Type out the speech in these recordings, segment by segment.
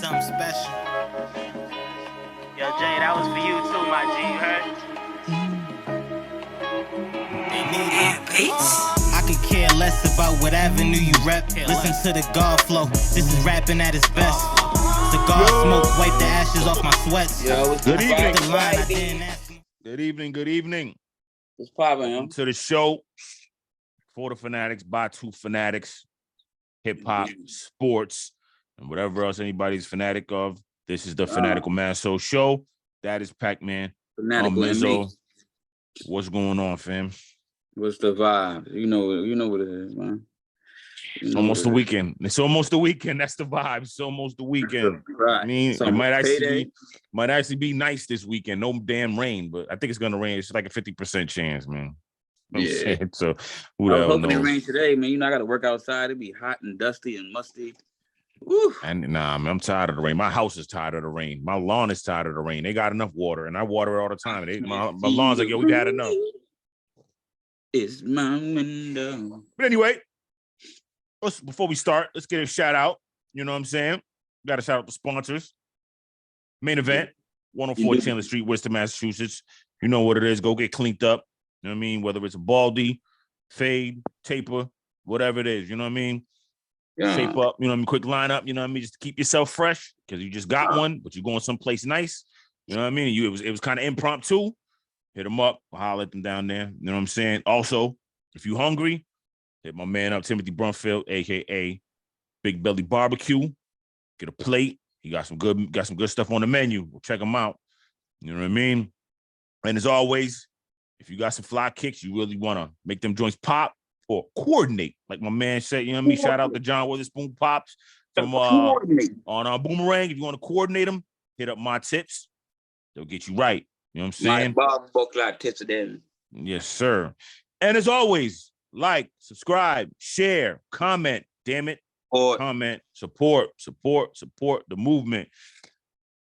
something special. Yo, Jay, that was for you too, my G, you heard? They need it. I could care less about what avenue you rep. Listen to the God flow. This is rapping at its best. Cigar smoke, wipe the ashes off my sweats. Yo, what's Good evening. The line I didn't ask me. Good evening. Good evening. What's poppin', Welcome to the show for the fanatics, by two fanatics, hip hop, sports, and whatever else anybody's fanatic of. This is the Fanatical Massholes show. That is Pac-Man. Fanatical Mizzo. What's going on, fam? What's the vibe? You know what it is, man. It's almost the weekend. It's almost the weekend. That's the vibe. It's almost the weekend. Right. I mean, So it might actually be nice this weekend. No damn rain, but I think it's gonna rain. It's like a 50% chance, man. You know what I'm saying? So who the I was hell hoping it knows? rained today, man. You know, I got to work outside. It'd be hot and dusty and musty. Woo. And nah, man, I'm tired of the rain. My house is tired of the rain. My lawn is tired of the rain. They got enough water, and I water it all the time. My lawn's like, yo, we've had enough. It's my window. But anyway, before we start, let's get a shout out. You know what I'm saying? Got to shout out the sponsors. Main event, 104 Chandler Street, Worcester, Massachusetts. You know what it is. Go get cleaned up. You know what I mean? Whether it's a baldy, fade, taper, whatever it is. You know what I mean? Yeah. Shape up, you know what I mean? Quick lineup, you know what I mean? Just to keep yourself fresh because you just got one, but you're going someplace nice. You know what I mean? It was kind of impromptu. Hit them up, holler at them down there. You know what I'm saying? Also, if you hungry, hit my man up, Timothy Brunfield, aka Big Belly Barbecue. Get a plate. He got some good stuff on the menu. We'll check him out. You know what I mean? And as always, if you got some fly kicks, you really want to make them joints pop or coordinate, like my man said. You know what I mean? Shout out to John Witherspoon Pops from on Boomerang. If you want to coordinate them, hit up my tips. They'll get you right. You know what I'm saying? My Bob Booklock tips it in. Yes, sir. And as always, like, subscribe, share, comment. Damn it. Comment, support the movement.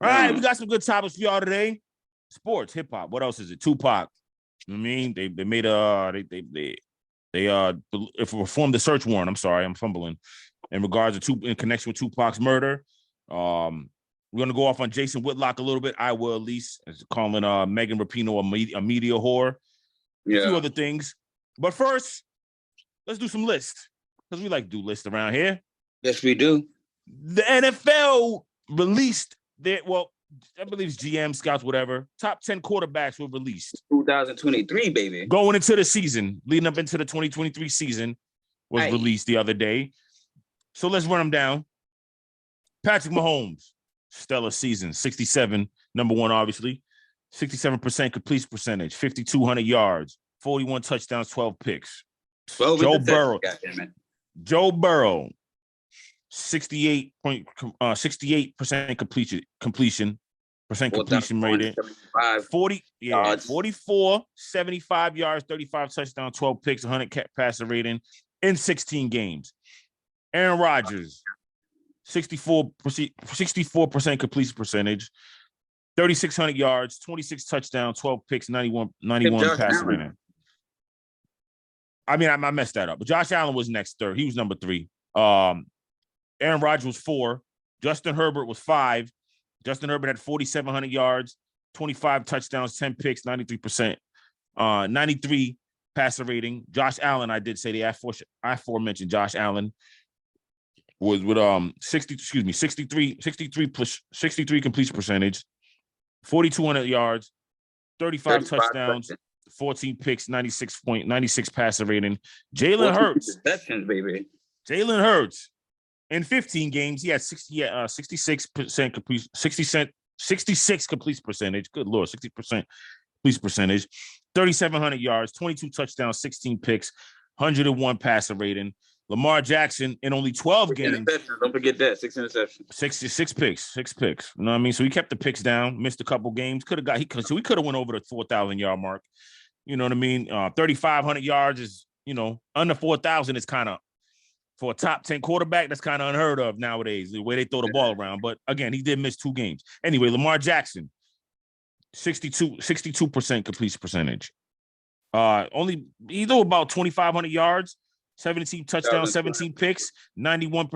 All right, we got some good topics for y'all today. Sports, hip hop. What else is it? Tupac. You know what I mean? They made they performed the search warrant. I'm sorry, I'm fumbling. In regards to in connection with Tupac's murder. We're gonna go off on Jason Whitlock a little bit. I will, at least, as calling Megan Rapinoe a media whore. Yeah. A few other things. But first, let's do some lists. Because we like to do lists around here. Yes, we do. The NFL released I believe it's GM, scouts, whatever. Top 10 quarterbacks were released. 2023, baby. Going into the season, leading up into the 2023 season was released the other day. So let's run them down. Patrick Mahomes, stellar season, 67, number one, obviously. 67% completion percentage, 5,200 yards, 41 touchdowns, 12 picks. Joe Burrow, 68% completion rated. 44, 75 yards, 35 touchdowns, 12 picks, 100 passer rating in 16 games. Aaron Rodgers, 64% completion percentage, 3,600 yards, 26 touchdowns, 12 picks, 91 passer rating. I mean, I messed that up. But Josh Allen was next third. He was number 3. Aaron Rodgers was 4. Justin Herbert was 5. Justin Herbert had 4,700 yards, 25 touchdowns, 10 picks, 93%, 93 passer rating. Josh Allen, I did say the aforementioned Josh Allen was with 63 completion percentage, 4,200 yards, 35 touchdowns, 14 picks, 96 passer rating. Jalen Hurts, baby. Jalen Hurts. In 15 games, he had 66% complete, 66 completion percentage. Good Lord, 60% completion percentage, 3,700 yards, 22 touchdowns, 16 picks, 101 passer rating. Lamar Jackson in only 12 games. Don't forget that 6 interceptions. 6 picks. You know what I mean? So he kept the picks down, missed a couple games. We could have went over the 4,000 yard mark. You know what I mean? 3,500 yards is, under 4,000 is kind of, for a top 10 quarterback, that's kind of unheard of nowadays, the way they throw the ball around. But again, he did miss 2 games. Anyway, Lamar Jackson, 62% completion percentage. He threw about 2,500 yards, 17 touchdowns, 17 picks, 91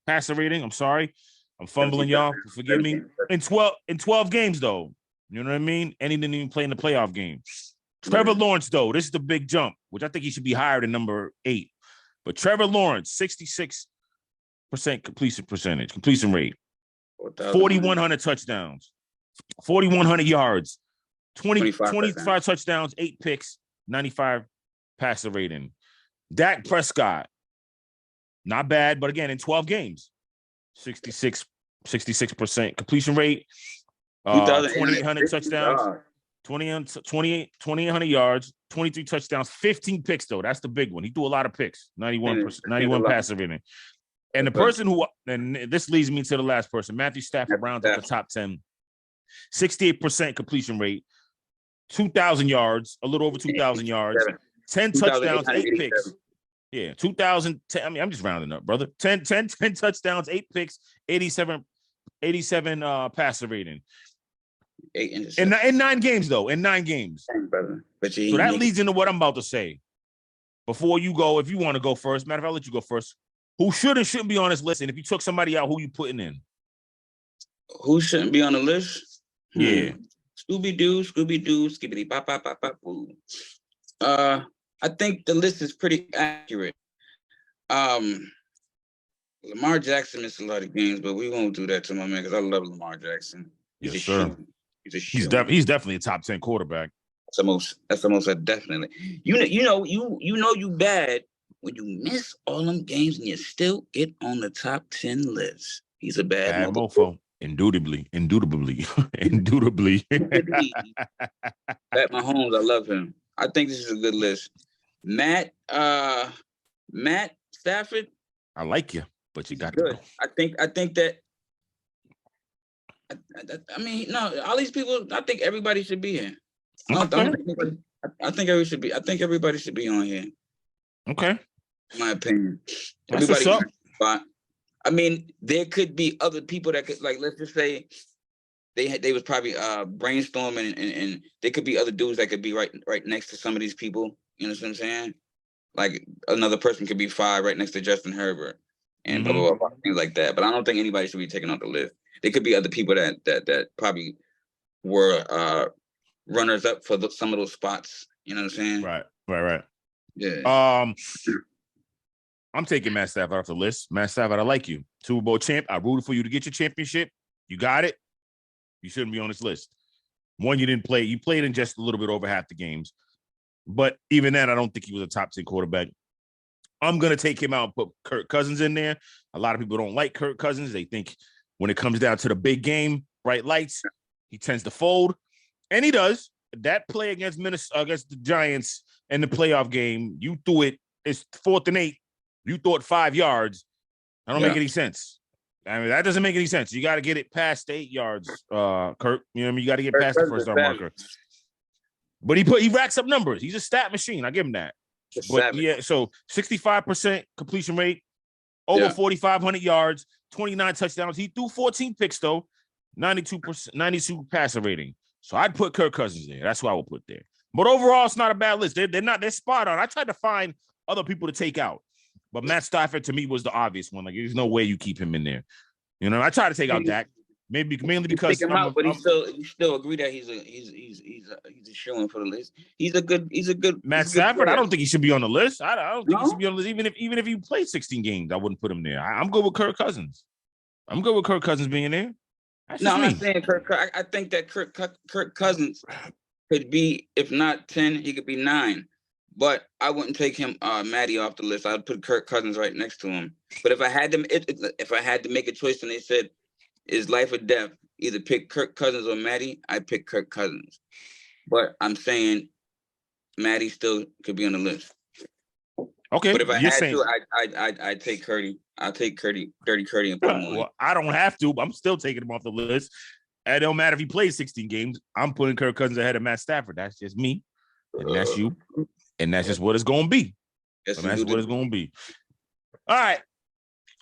passer rating. I'm sorry. I'm fumbling, y'all. Forgive me. In 12 games, though. You know what I mean? And he didn't even play in the playoff game. Trevor Lawrence, though, this is the big jump, which I think he should be higher than number 8. But Trevor Lawrence, 66% completion rate, 4,100 touchdowns, 4,100 yards, 25 touchdowns, 8 picks, 95 passer rating. Dak Prescott, not bad, but again, in 12 games, 66% completion rate, 2,800 touchdowns, 2,800 yards, 23 touchdowns, 15 picks, though. That's the big one. He threw a lot of picks, 91 passer rating. And the person who, and this leads me to the last person, Matthew Stafford rounds up the top 10, 68% completion rate, 2,000 yards, a little over 2,000 yards, 10 touchdowns, 8 picks. Yeah, 2,000. I mean, I'm just rounding up, brother. 10 touchdowns, 8 picks, 87 passer rating. 8 interceptions. In 9 games, though. In 9 games. But so that leads into what I'm about to say. Before you go, if you want to go first, matter of fact, I'll let you go first. Who should and shouldn't be on this list? And if you took somebody out, who you putting in? Who shouldn't be on the list? Yeah. Scooby-Doo, skibbity bop bop bop bop boo. I think the list is pretty accurate. Lamar Jackson missed a lot of games, but we won't do that to my man because I love Lamar Jackson. He's a sure. He's definitely a top 10 quarterback. That's the most definitely. You know bad when you miss all them games and you still get on the top 10 list. He's a bad mofo. Indubitably. Pat Mahomes, I love him. I think this is a good list. Matt Stafford. I like you, but you got good. To go. I think that. I mean, no, all these people. I think everybody should be here. I think everybody should be on here. Okay. In my opinion, everybody. Spot. I mean, there could be other people that could, like, let's just say they was probably brainstorming, and there could be other dudes that could be right next to some of these people. You know what I'm saying? Like another person could be 5 right next to Justin Herbert, and blah, blah, blah, things like that. But I don't think anybody should be taken off the list. There could be other people that probably were runners up for some of those spots. You know what I'm saying? Right. Yeah. I'm taking Matt Stafford off the list. Matt Stafford, I like you. Super Bowl champ. I rooted for you to get your championship. You got it. You shouldn't be on this list. One, you didn't play. You played in just a little bit over half the games. But even then, I don't think he was a top 10 quarterback. I'm going to take him out and put Kirk Cousins in there. A lot of people don't like Kirk Cousins. They think when it comes down to the big game, bright lights, he tends to fold. And he does. That play against the Giants in the playoff game, you threw it. It's 4th and 8. You thought 5 yards. That don't make any sense. I mean, that doesn't make any sense. You got to get it past 8 yards, Kurt. You know what I mean? You got to get past the first down marker. But he racks up numbers. He's a stat machine. I give him that. But yeah, so 65% completion rate, over 4,500 yards, 29 touchdowns. He threw 14 picks though, 92 passer rating. So I'd put Kirk Cousins there. That's who I would put there. But overall, it's not a bad list. They're spot on. I tried to find other people to take out. But Matt Stafford, to me, was the obvious one. Like, there's no way you keep him in there. You know, I try to take out Dak, mainly because but you still agree that he's a shoo-in for the list. He's a good Matt Stafford. I don't think he should be on the list. I don't think he should be on the list. Even if he played 16 games, I wouldn't put him there. I'm good with Kirk Cousins. I'm good with Kirk Cousins being there. I'm not saying Kirk. I think that Kirk Cousins could be, if not 10, he could be 9. But I wouldn't take him, Matty, off the list. I'd put Kirk Cousins right next to him. But if I had to make a choice and they said, is life or death, either pick Kirk Cousins or Matty, I'd pick Kirk Cousins. But I'm saying Matty still could be on the list. Okay. But if I had to, I'd take Curdy. I'll take Dirty Curdy and put him on. Well, I don't have to, but I'm still taking him off the list. It don't matter if he plays 16 games. I'm putting Kirk Cousins ahead of Matt Stafford. That's just me. And that's you. And that's just what it's going to be. That's what it's going to be. All right.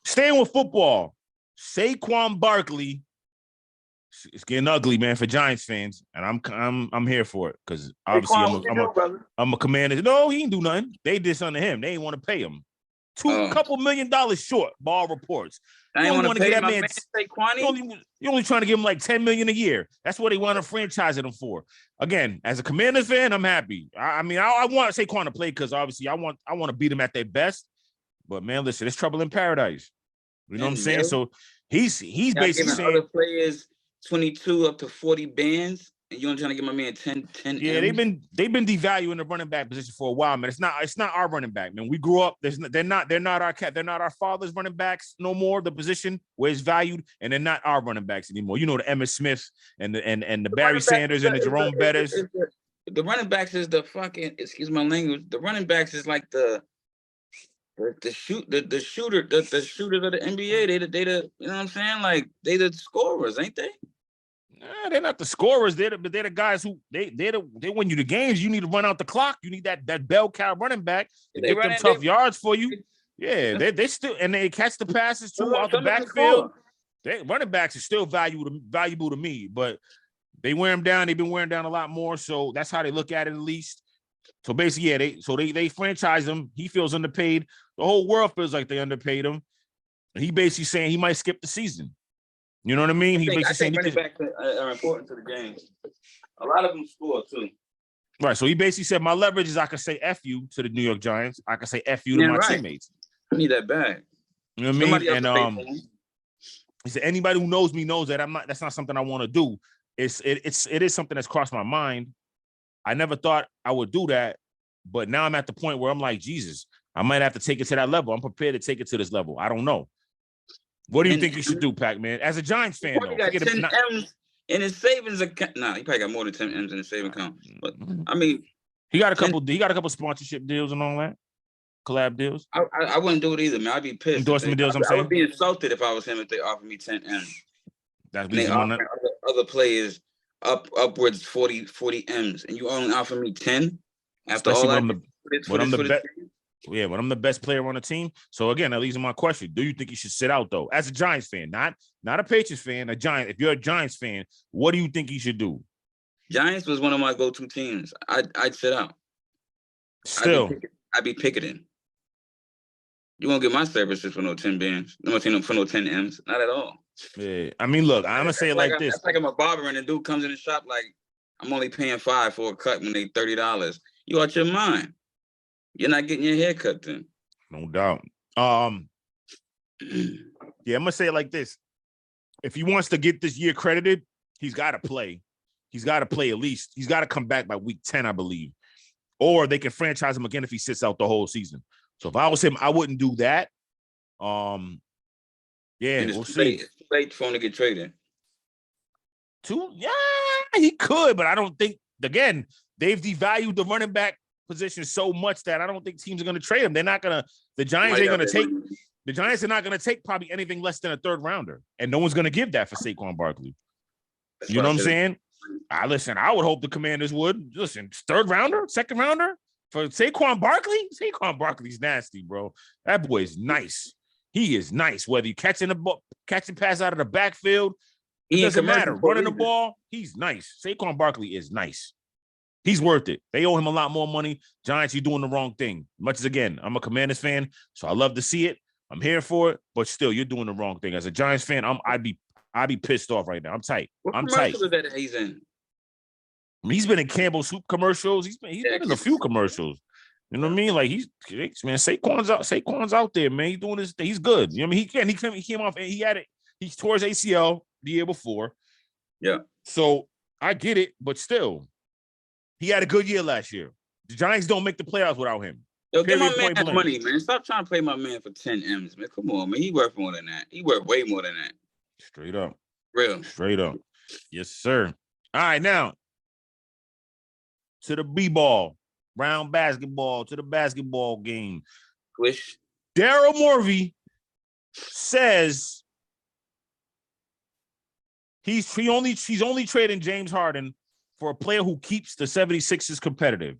Staying with football. Saquon Barkley. It's getting ugly, man, for Giants fans. And I'm here for it. Because obviously I'm a commander. No, he didn't do nothing. They did something to him. They didn't want to pay him. Couple $1 million short, ball reports. I You ain't only want to give pay that my man. man Saquon. You only trying to give him like $10 million a year. That's what they want to franchise him for. Again, as a Commanders fan, I'm happy. I mean, I want Saquon to play because obviously I want to beat him at their best. But man, listen, it's trouble in paradise. You know what I'm saying? So he's basically saying other players 22 up to 40 bands, and you only trying to give my man 10. Yeah, they've been devaluing the running back position for a while, man. It's not our running back, man. We grew up. They're not our father's running backs no more. The position where it's valued, and they're not our running backs anymore. You know, the Emmitt Smith and the Barry Sanders and the Jerome Bettis. The running backs is the fucking, excuse my language. The running backs is like the shooter of the NBA. They the you know what I'm saying? Like they the scorers, ain't they? Nah, they're not the scorers. They're the guys who they win you the games. You need to run out the clock. You need that bell cow running back to get them tough yards for you. Yeah, they still and they catch the passes too out the backfield. They running backs are still valuable to me, but they wear them down. They've been wearing down a lot more, so that's how they look at it at least. So basically, yeah, they franchise him. He feels underpaid. The whole world feels like they underpaid him. He basically saying he might skip the season. You know what I mean? He basically saying running backs are important to the game. A lot of them score too. Right. So he basically said, my leverage is I can say F you to the New York Giants. I can say F you to my teammates. I need that bag. You know what I mean? And he said, anybody who knows me knows that that's not something I want to do. It is something that's crossed my mind. I never thought I would do that, but now I'm at the point where I'm like, Jesus, I might have to take it to that level. I'm prepared to take it to this level. I don't know. What do you think you should do, Pac-Man? As a Giants fan, though. He got 10 M's in his savings account. Nah, he probably got more than 10 M's in his savings account. But I mean, he got a couple sponsorship deals and all that, collab deals. I wouldn't do it either, man. I'd be pissed. Endorsement deals. I would be insulted if I was him if they offered me 10 M's. That's they offer other players upwards 40 M's, and you only offer me 10 after especially all when I'm the best. Yeah, when I'm the best player on the team. So again, that leads to my question: do you think you should sit out though, as a Giants fan, not a Patriots fan, a Giant? If you're a Giants fan, what do you think you should do? Giants was one of my go-to teams. I'd sit out. Still, I'd be picketing. You won't get my services for no 10 bands. No, for no 10 M's. Not at all. Yeah, I mean, look, I'm gonna say it like this: it's like I'm a barber and the dude comes in the shop like I'm only paying $5 for a cut when they $30. You out your mind. You're not getting your hair cut then. No doubt. Yeah, I'm gonna say it like this. If he wants to get this year credited, he's got to play. He's got to play at least. He's got to come back by week 10, I believe. Or they can franchise him again if he sits out the whole season. So if I was him, I wouldn't do that. Yeah, we'll see. It's too late for him to get traded. Yeah, he could, but I don't think, again, they've devalued the running back position so much that I don't think teams are going to trade him. The Giants ain't going to take, the Giants are not going to take probably anything less than a third rounder. And no one's going to give that for Saquon Barkley. You know what I'm saying? Listen, I would hope the Commanders would. Listen, third rounder, second rounder for Saquon Barkley? Saquon Barkley's nasty, bro. That boy is nice. He is nice. Whether you catching pass out of the backfield, it doesn't matter. Running the ball, he's nice. Saquon Barkley is nice. He's worth it. They owe him a lot more money. Giants, you're doing the wrong thing. Much as, again, I'm a Commanders fan, so I love to see it. I'm here for it, but still, you're doing the wrong thing. As a Giants fan, I'd be pissed off right now. I'm tight. I'm tight. What commercial is that he's in? I mean, he's been in Campbell Soup commercials. He's been in a few commercials. You know what I mean? Like Saquon's out there, man. He's doing this. He's good. You know what I mean? He came off and he tore his ACL the year before. Yeah. So I get it, but still. He had a good year last year. The Giants don't make the playoffs without him. Yo, give my man that money, man. Stop trying to play my man for 10 M's, man. Come on, man. He worth more than that. He worth way more than that. Straight up. Real. Straight up. Yes, sir. All right, now to the B-ball, round basketball, to the basketball game. Wish. Daryl Morey says he's only trading James Harden for a player who keeps the 76ers competitive.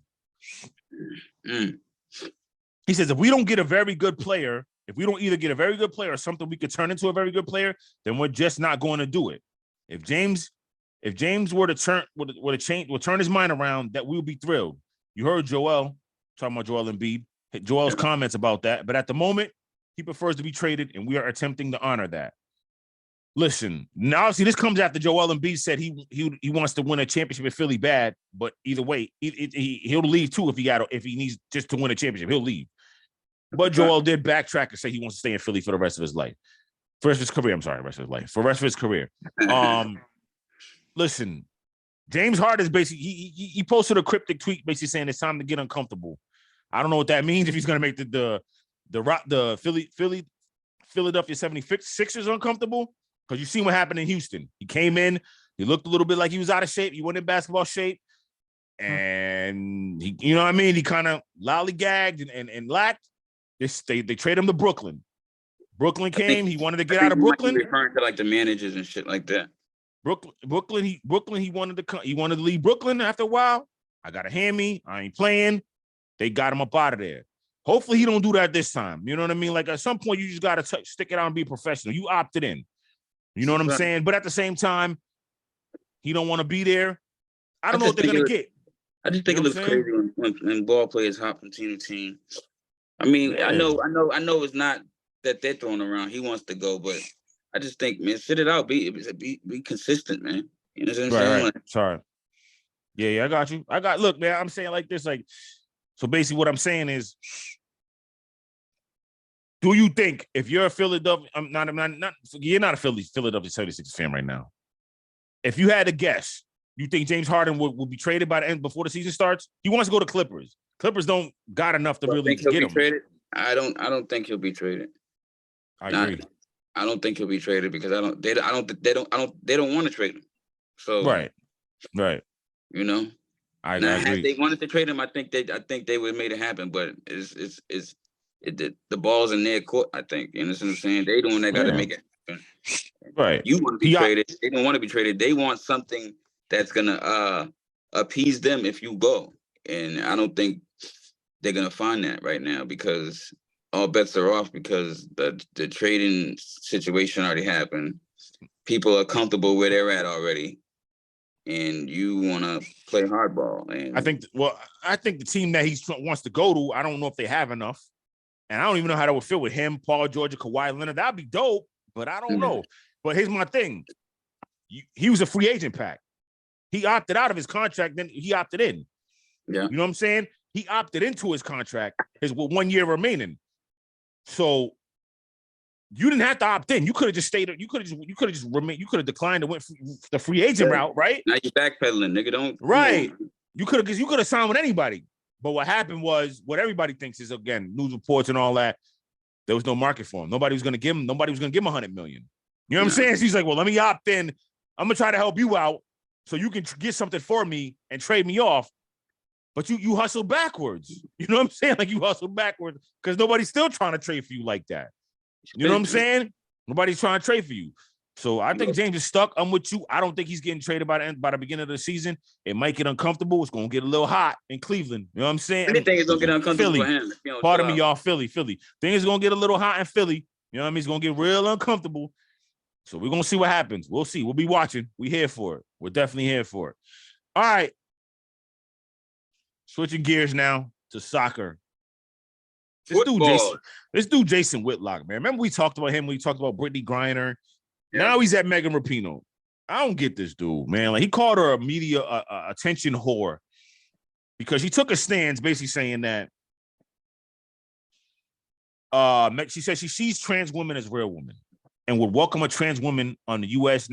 He says, if we don't get a very good player, if we don't either get a very good player or something we could turn into a very good player, then we're just not going to do it. If James were to turn his mind around, that we would be thrilled. You heard Joel talking about Joel Embiid. Joel's comments about that. But at the moment, he prefers to be traded, and we are attempting to honor that. Listen, now obviously this comes after Joel Embiid said he wants to win a championship in Philly bad, but either way, he'll leave too if he needs just to win a championship, he'll leave. But Joel did backtrack and say he wants to stay in Philly for the rest of his life. For the rest of his career, I'm sorry, rest of his life. For the rest of his career. Listen, James Harden is basically he posted a cryptic tweet basically saying it's time to get uncomfortable. I don't know what that means if he's gonna make the Philadelphia 76ers uncomfortable. Because you seen what happened in Houston. He came in, he looked a little bit like he was out of shape. He wasn't in basketball shape. And he, you know what I mean? He kind of lollygagged and lacked. They trade him to Brooklyn. Brooklyn came. He wanted to get out of Brooklyn. Referring to like the managers and shit like that. Brooklyn. He wanted to leave Brooklyn after a while. I got a hammy. I ain't playing. They got him up out of there. Hopefully he don't do that this time. You know what I mean? Like at some point you just got to stick it out and be professional. You opted in. You know what I'm saying? But at the same time, he don't want to be there. I don't know what they're gonna get. I just think it looks crazy when ball players hop from team to team. I mean, yeah. I know it's not that they're throwing around. He wants to go, but I just think, man, sit it out. Be consistent, man. You know what I'm saying? Right. Sorry. Yeah, I got you. Look, man, I'm saying like this, like, so basically what I'm saying is, do you think if you're a Philadelphia, you're not a Philadelphia 76ers fan right now. If you had to guess, you think James Harden will be traded by the end before the season starts? He wants to go to Clippers. Clippers don't got enough to really get him. Traded? I don't think he'll be traded. I agree. I don't think he'll be traded because they don't want to trade him. So right. You know, I agree. If they wanted to trade him, I think they would have made it happen. But the ball's in their court. I think you know what I'm saying. They the one that got to make it happen. Right. You want to be traded. They don't want to be traded. They want something that's gonna appease them if you go. And I don't think they're gonna find that right now because all bets are off because the trading situation already happened. People are comfortable where they're at already. And you want to play hardball. And I think the team that he wants to go to, I don't know if they have enough. And I don't even know how that would fit with him, Paul George, Kawhi Leonard. That'd be dope, but I don't know. But here's my thing. He was a free agent pack. He opted out of his contract, then he opted in. Yeah. You know what I'm saying? He opted into his contract, with 1 year remaining. So you didn't have to opt in. You could have just stayed. You could have just remained. You could have declined and went the free agent route, right? Now you're backpedaling, nigga. Don't right. You could have signed with anybody. But what happened was what everybody thinks is, again, news reports and all that. There was no market for him. Nobody was going to give him $100 million. You know what I'm saying? So he's like, well, let me opt in. I'm gonna try to help you out so you can get something for me and trade me off. But you hustle backwards. You know what I'm saying? Like you hustle backwards because nobody's still trying to trade for you like that. You know what I'm saying? Nobody's trying to trade for you. So I think James is stuck. I'm with you. I don't think he's getting traded by the beginning of the season. It might get uncomfortable. It's gonna get a little hot in Cleveland. You know what I'm saying? Anything is gonna get uncomfortable Philly. for him. Pardon me, y'all. Philly. Things is gonna get a little hot in Philly. You know what I mean? It's gonna get real uncomfortable. So we're gonna see what happens. We'll see. We'll be watching. We here for it. We're definitely here for it. All right. Switching gears now to soccer. This dude Jason Whitlock, man. Remember we talked about him when we talked about Brittany Griner? Yeah. Now he's at Megan Rapinoe. I don't get this dude, man. Like he called her a media attention whore because she took a stance basically saying that she said she sees trans women as real women and would welcome a trans woman on the U.S.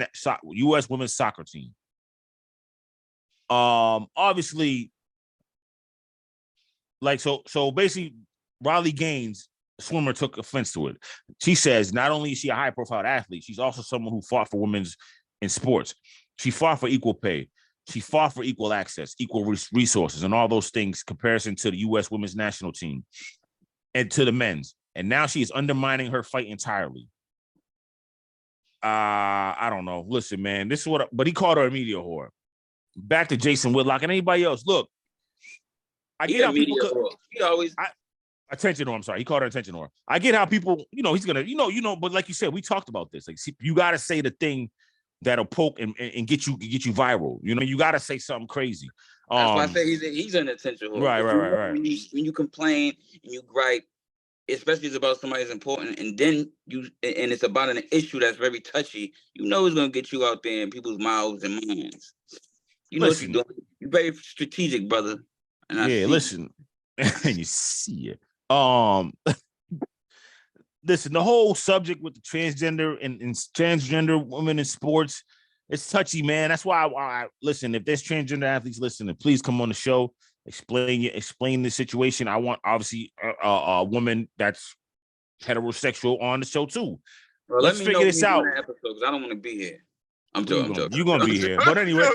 women's soccer team. Obviously, like so basically, Riley Gaines, swimmer, took offense to it. She says not only is she a high-profile athlete, she's also someone who fought for women's in sports. She fought for equal pay. She fought for equal access, equal resources, and all those things comparison to the U.S. women's national team and to the men's. And now she is undermining her fight entirely. I don't know. Listen, man, this is but he called her a media whore. Back to Jason Whitlock and anybody else. Look, I get how people attention whore. I'm sorry. He called her attention whore. I get how people, he's gonna, but like you said, we talked about this. Like, see, you gotta say the thing that'll poke and get you viral. You got to say something crazy. That's why I say he's an attention whore. Right. When you complain and you gripe, especially it's about somebody that's important, and then it's about an issue that's very touchy, you know it's gonna get you out there in people's mouths and minds. You know what you're doing. You're very strategic, brother. And listen. And you see it. Listen, the whole subject with the transgender and transgender women in sports, it's touchy, man. That's why I listen. If there's transgender athletes listening, please come on the show, explain the situation. I want obviously a woman that's heterosexual on the show too. Well, let's figure this out. Because I don't want to be here. I'm joking. You're gonna be here, but anyway,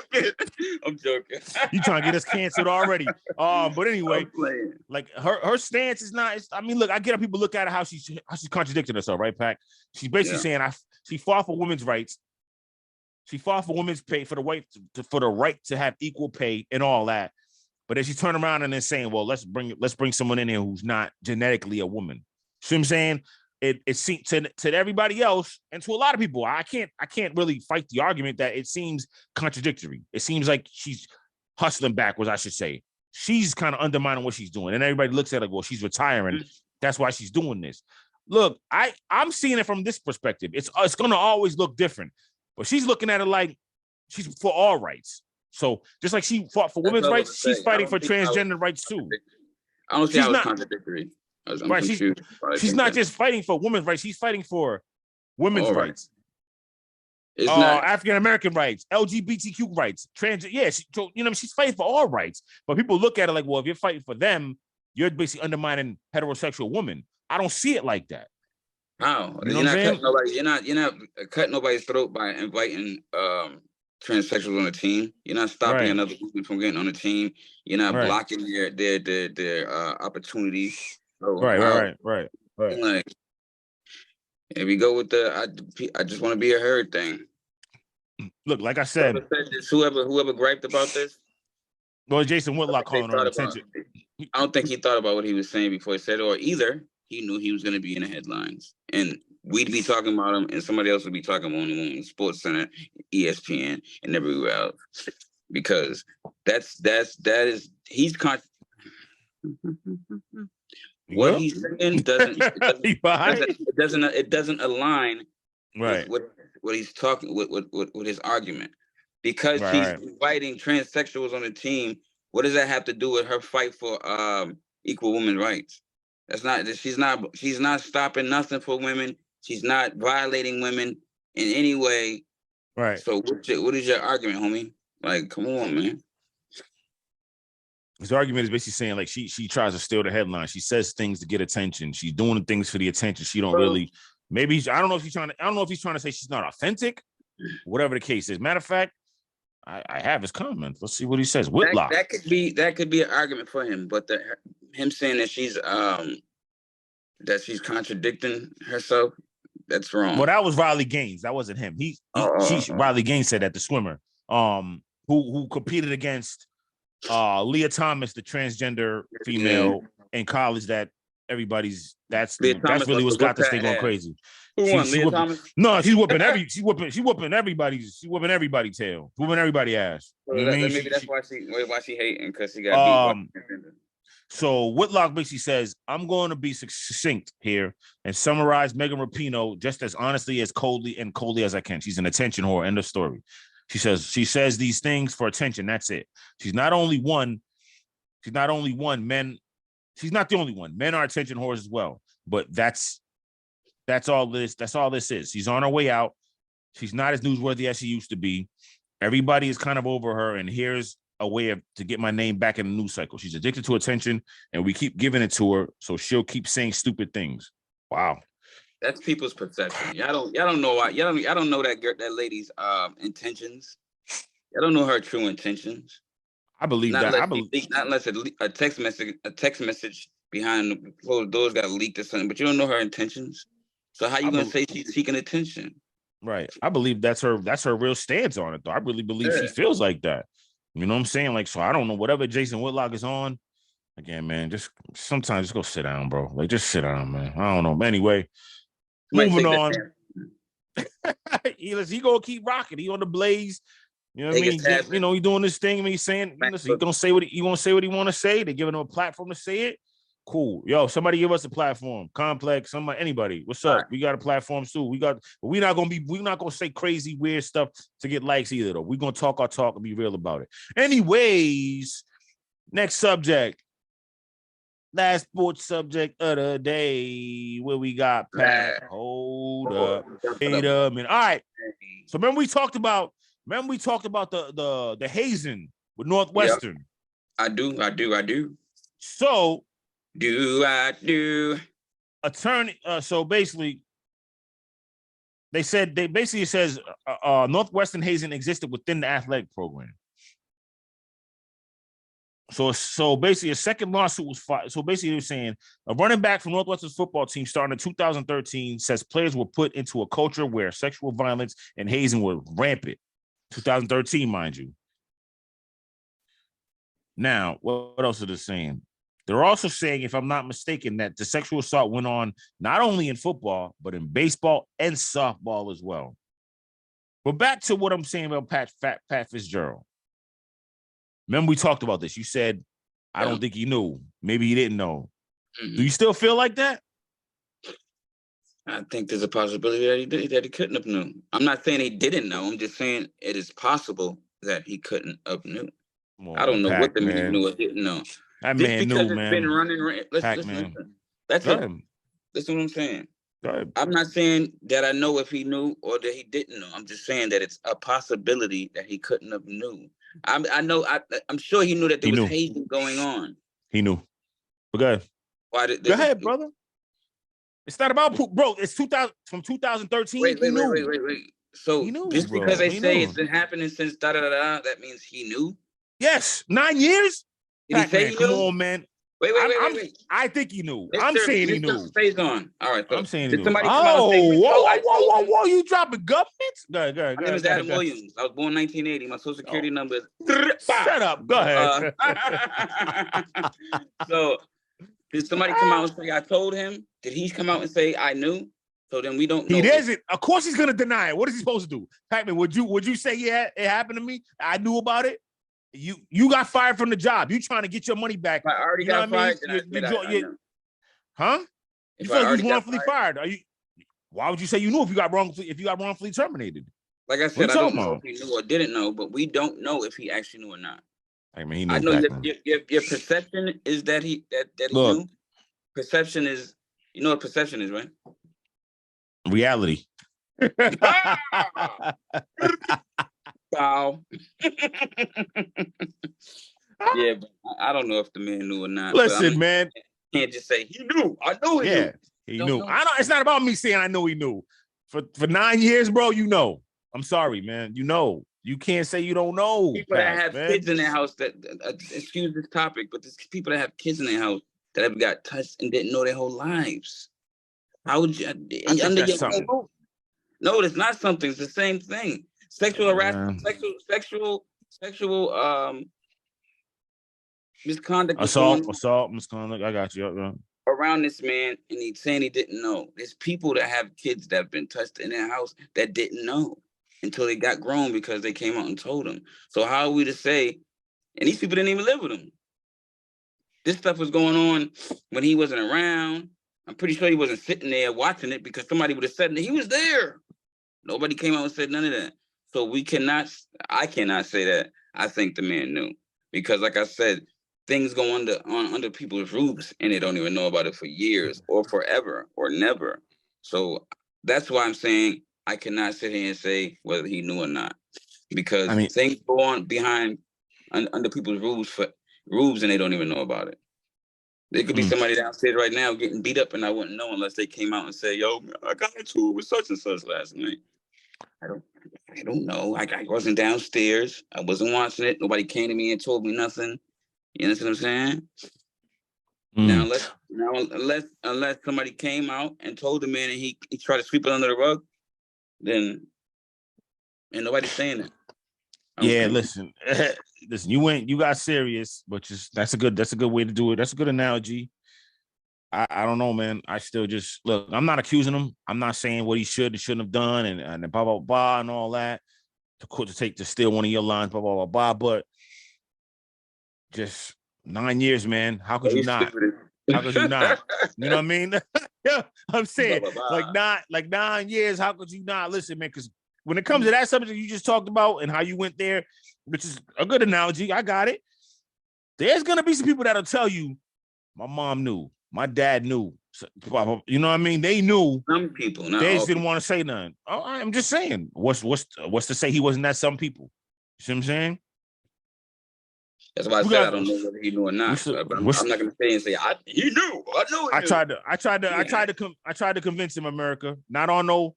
I'm joking. You trying to get us canceled already? But anyway, like her stance is not. I mean, look, I get how people look at it how she's contradicting herself, right, Pac? She's basically saying she fought for women's rights. She fought for women's pay for the right to have equal pay and all that. But then she turned around and then saying, well, let's bring someone in here who's not genetically a woman. See what I'm saying? It seems to everybody else and to a lot of people, I can't really fight the argument that it seems contradictory. It seems like she's hustling backwards, I should say. She's kind of undermining what she's doing. And everybody looks at it, well, she's retiring. That's why she's doing this. Look, I'm seeing it from this perspective. It's going to always look different. But she's looking at it like she's for all rights. So just like she fought for women's rights, she's fighting for transgender rights too. I don't see how it's contradictory. Right, she's not just fighting for women's rights. She's fighting for women's rights, African American rights, LGBTQ rights, she's fighting for all rights. But people look at it like, well, if you're fighting for them, you're basically undermining heterosexual women. I don't see it like that. How? You're not cutting nobody. You're not cutting nobody's throat by inviting transsexuals on the team. You're not stopping another woman from getting on the team. You're not blocking their opportunities. Right. Like, if we go with I just want to be a heard thing. Look, like I said, whoever griped about this. Well, Jason Whitlock calling her attention. I don't think he thought about what he was saying before he said it, or either he knew he was going to be in the headlines, and we'd be talking about him, and somebody else would be talking about him on Sports Center, ESPN, and everywhere else, because he's what he's saying it doesn't align with what he's talking with his argument, because she's inviting transsexuals on the team. What does that have to do with her fight for equal women's rights? She's not stopping nothing for women. She's not violating women in any way. Right. So what is your argument, homie? Like, come on, man. His argument is basically saying, like, she tries to steal the headline. She says things to get attention. She's doing the things for the attention. She don't really. Maybe I don't know if he's trying to say she's not authentic. Whatever the case is. Matter of fact, I have his comments. Let's see what he says. Whitlock. That could be an argument for him, but him saying that she's contradicting herself, that's wrong. Well, that was Riley Gaines. That wasn't him. Riley Gaines said that, the swimmer, who competed against Leah Thomas, the transgender female in college. That's really what's got this thing going crazy. Who won? Leah Thomas? No, she's whooping everybody's tail, whooping everybody ass. Maybe that's why she hating, because she got beat. So Whitlock basically says, I'm going to be succinct here and summarize Megan Rapinoe just as honestly as coldly as I can. She's an attention whore. End of story. She says these things for attention. That's it. She's not the only one. Men are attention whores as well. But that's all this is. She's on her way out. She's not as newsworthy as she used to be. Everybody is kind of over her, and here's a way to get my name back in the news cycle. She's addicted to attention, and we keep giving it to her, so she'll keep saying stupid things. Wow. That's people's perception. Y'all don't know why. Y'all don't know that lady's intentions. Y'all don't know her true intentions. I believe not unless a text message behind the closed doors got leaked or something. But you don't know her intentions. So how you gonna say she's seeking attention? Right. I believe that's her real stance on it, though. I really believe she feels like that. You know what I'm saying? Like, so I don't know, whatever Jason Whitlock is on. Again, man, just sometimes just go sit down, bro. Like, just sit down, man. I don't know. But anyway, moving on. He gonna keep rocking. He on the blaze. You know what I mean? He doing this thing. I mean, he's saying, he's gonna say what he want to say. They're giving him a platform to say it. Cool. Yo, somebody give us a platform. Complex, somebody, anybody. What's up? Right. We got a platform too. We're not gonna say crazy, weird stuff to get likes either, though. We're gonna talk our talk and be real about it. Anyways, next subject. Last sports subject of the day. Where we got Pat. Hold up. Wait a minute. All right. So remember we talked about the hazing with Northwestern. Yep. I do. So I do. Attorney. So basically, it says Northwestern hazing existed within the athletic program. So basically, a second lawsuit was filed. So basically, they're saying a running back from Northwestern's football team starting in 2013 says players were put into a culture where sexual violence and hazing were rampant. 2013, mind you. Now, what else are they saying? They're also saying, if I'm not mistaken, that the sexual assault went on not only in football, but in baseball and softball as well. But back to what I'm saying about Pat Fitzgerald. Remember, we talked about this. You said, I don't think he knew. Maybe he didn't know. Mm-hmm. Do you still feel like that? I think there's a possibility that he couldn't have known. I'm not saying he didn't know. I'm just saying it is possible that he couldn't have known. I don't know what the man knew or didn't know. That man knew, man. Been running. Listen. That's what I'm saying. I'm not saying that I know if he knew or that he didn't know. I'm just saying that it's a possibility that he couldn't have knew. I'm sure he knew that there was hazing going on. He knew. But go ahead. Go ahead, brother. It's not about bro. It's 2013. Wait. So just because they say it's been happening since that means he knew. Yes, 9 years. Did he say he knew? Come on, man. Wait. I think he knew. I'm saying he knew. Stays on. All right. So I'm saying he knew. Somebody come out and say, whoa! You dropping governments? Go ahead. My name is Adam Williams. I was born 1980. My social security number is. Shut up. Go ahead. So, did somebody come out and say I told him? Did he come out and say I knew? So then we don't know. He doesn't. Of course, he's gonna deny it. What is he supposed to do? Pac-Man, would you say it happened to me? I knew about it. You got fired from the job. You trying to get your money back. I already got fired. Huh? You feel like you was wrongfully fired? Why would you say you knew if you got wrongfully terminated? Like I said, I don't know if he knew or didn't know, but we don't know if he actually knew or not. I mean, he knew. I know your perception is that he knew. Perception is, you know what perception is, right? Reality. Wow. Yeah, but I don't know if the man knew or not. Listen, man. Can't just say he knew. I know he knew. He knew. It's not about me saying I know he knew. For 9 years, bro, you know. I'm sorry, man. You know. You can't say you don't know. People that have kids in their house that excuse this topic, but there's people that have kids in their house that have got touched and didn't know their whole lives. How would you? No, it's not something. It's the same thing. Sexual harassment, sexual misconduct. Assault, misconduct. I got you. Around this man, and he's saying he didn't know. There's people that have kids that have been touched in their house that didn't know until they got grown because they came out and told them. So how are we to say? And these people didn't even live with him. This stuff was going on when he wasn't around. I'm pretty sure he wasn't sitting there watching it because somebody would have said that he was there. Nobody came out and said none of that. So I cannot say that I think the man knew. Because like I said, things go under people's roofs and they don't even know about it for years or forever or never. So that's why I'm saying I cannot sit here and say whether he knew or not. Because things go on under people's roofs and they don't even know about it. There could be somebody downstairs right now getting beat up and I wouldn't know unless they came out and say, yo, I got into it with such and such last night. I don't know. I wasn't downstairs. I wasn't watching it. Nobody came to me and told me nothing. You understand what I'm saying? Now, unless somebody came out and told the man and he tried to sweep it under the rug, then ain't nobody saying that. Yeah, listen, you got serious, but that's a good way to do it. That's a good analogy. I don't know, man. I still just look. I'm not accusing him. I'm not saying what he should and shouldn't have done and blah blah blah and all that. to steal one of your lines, blah, blah, blah, blah. But just 9 years, man. How could you not? How could you not? You know what I mean? Yeah, I'm saying like 9 years. How could you not? Listen, man, because when it comes to that subject you just talked about and how you went there, which is a good analogy, I got it. There's gonna be some people that'll tell you, my mom knew, my dad knew. You know what I mean? They knew. Some people, not they all just didn't people. want to say nothing. I'm just saying. What's to say he wasn't that some people? You see what I'm saying? That's why I said I don't know whether he knew or not. But I'm not gonna say and say he knew. I know he knew. I tried to convince him, America. Not on no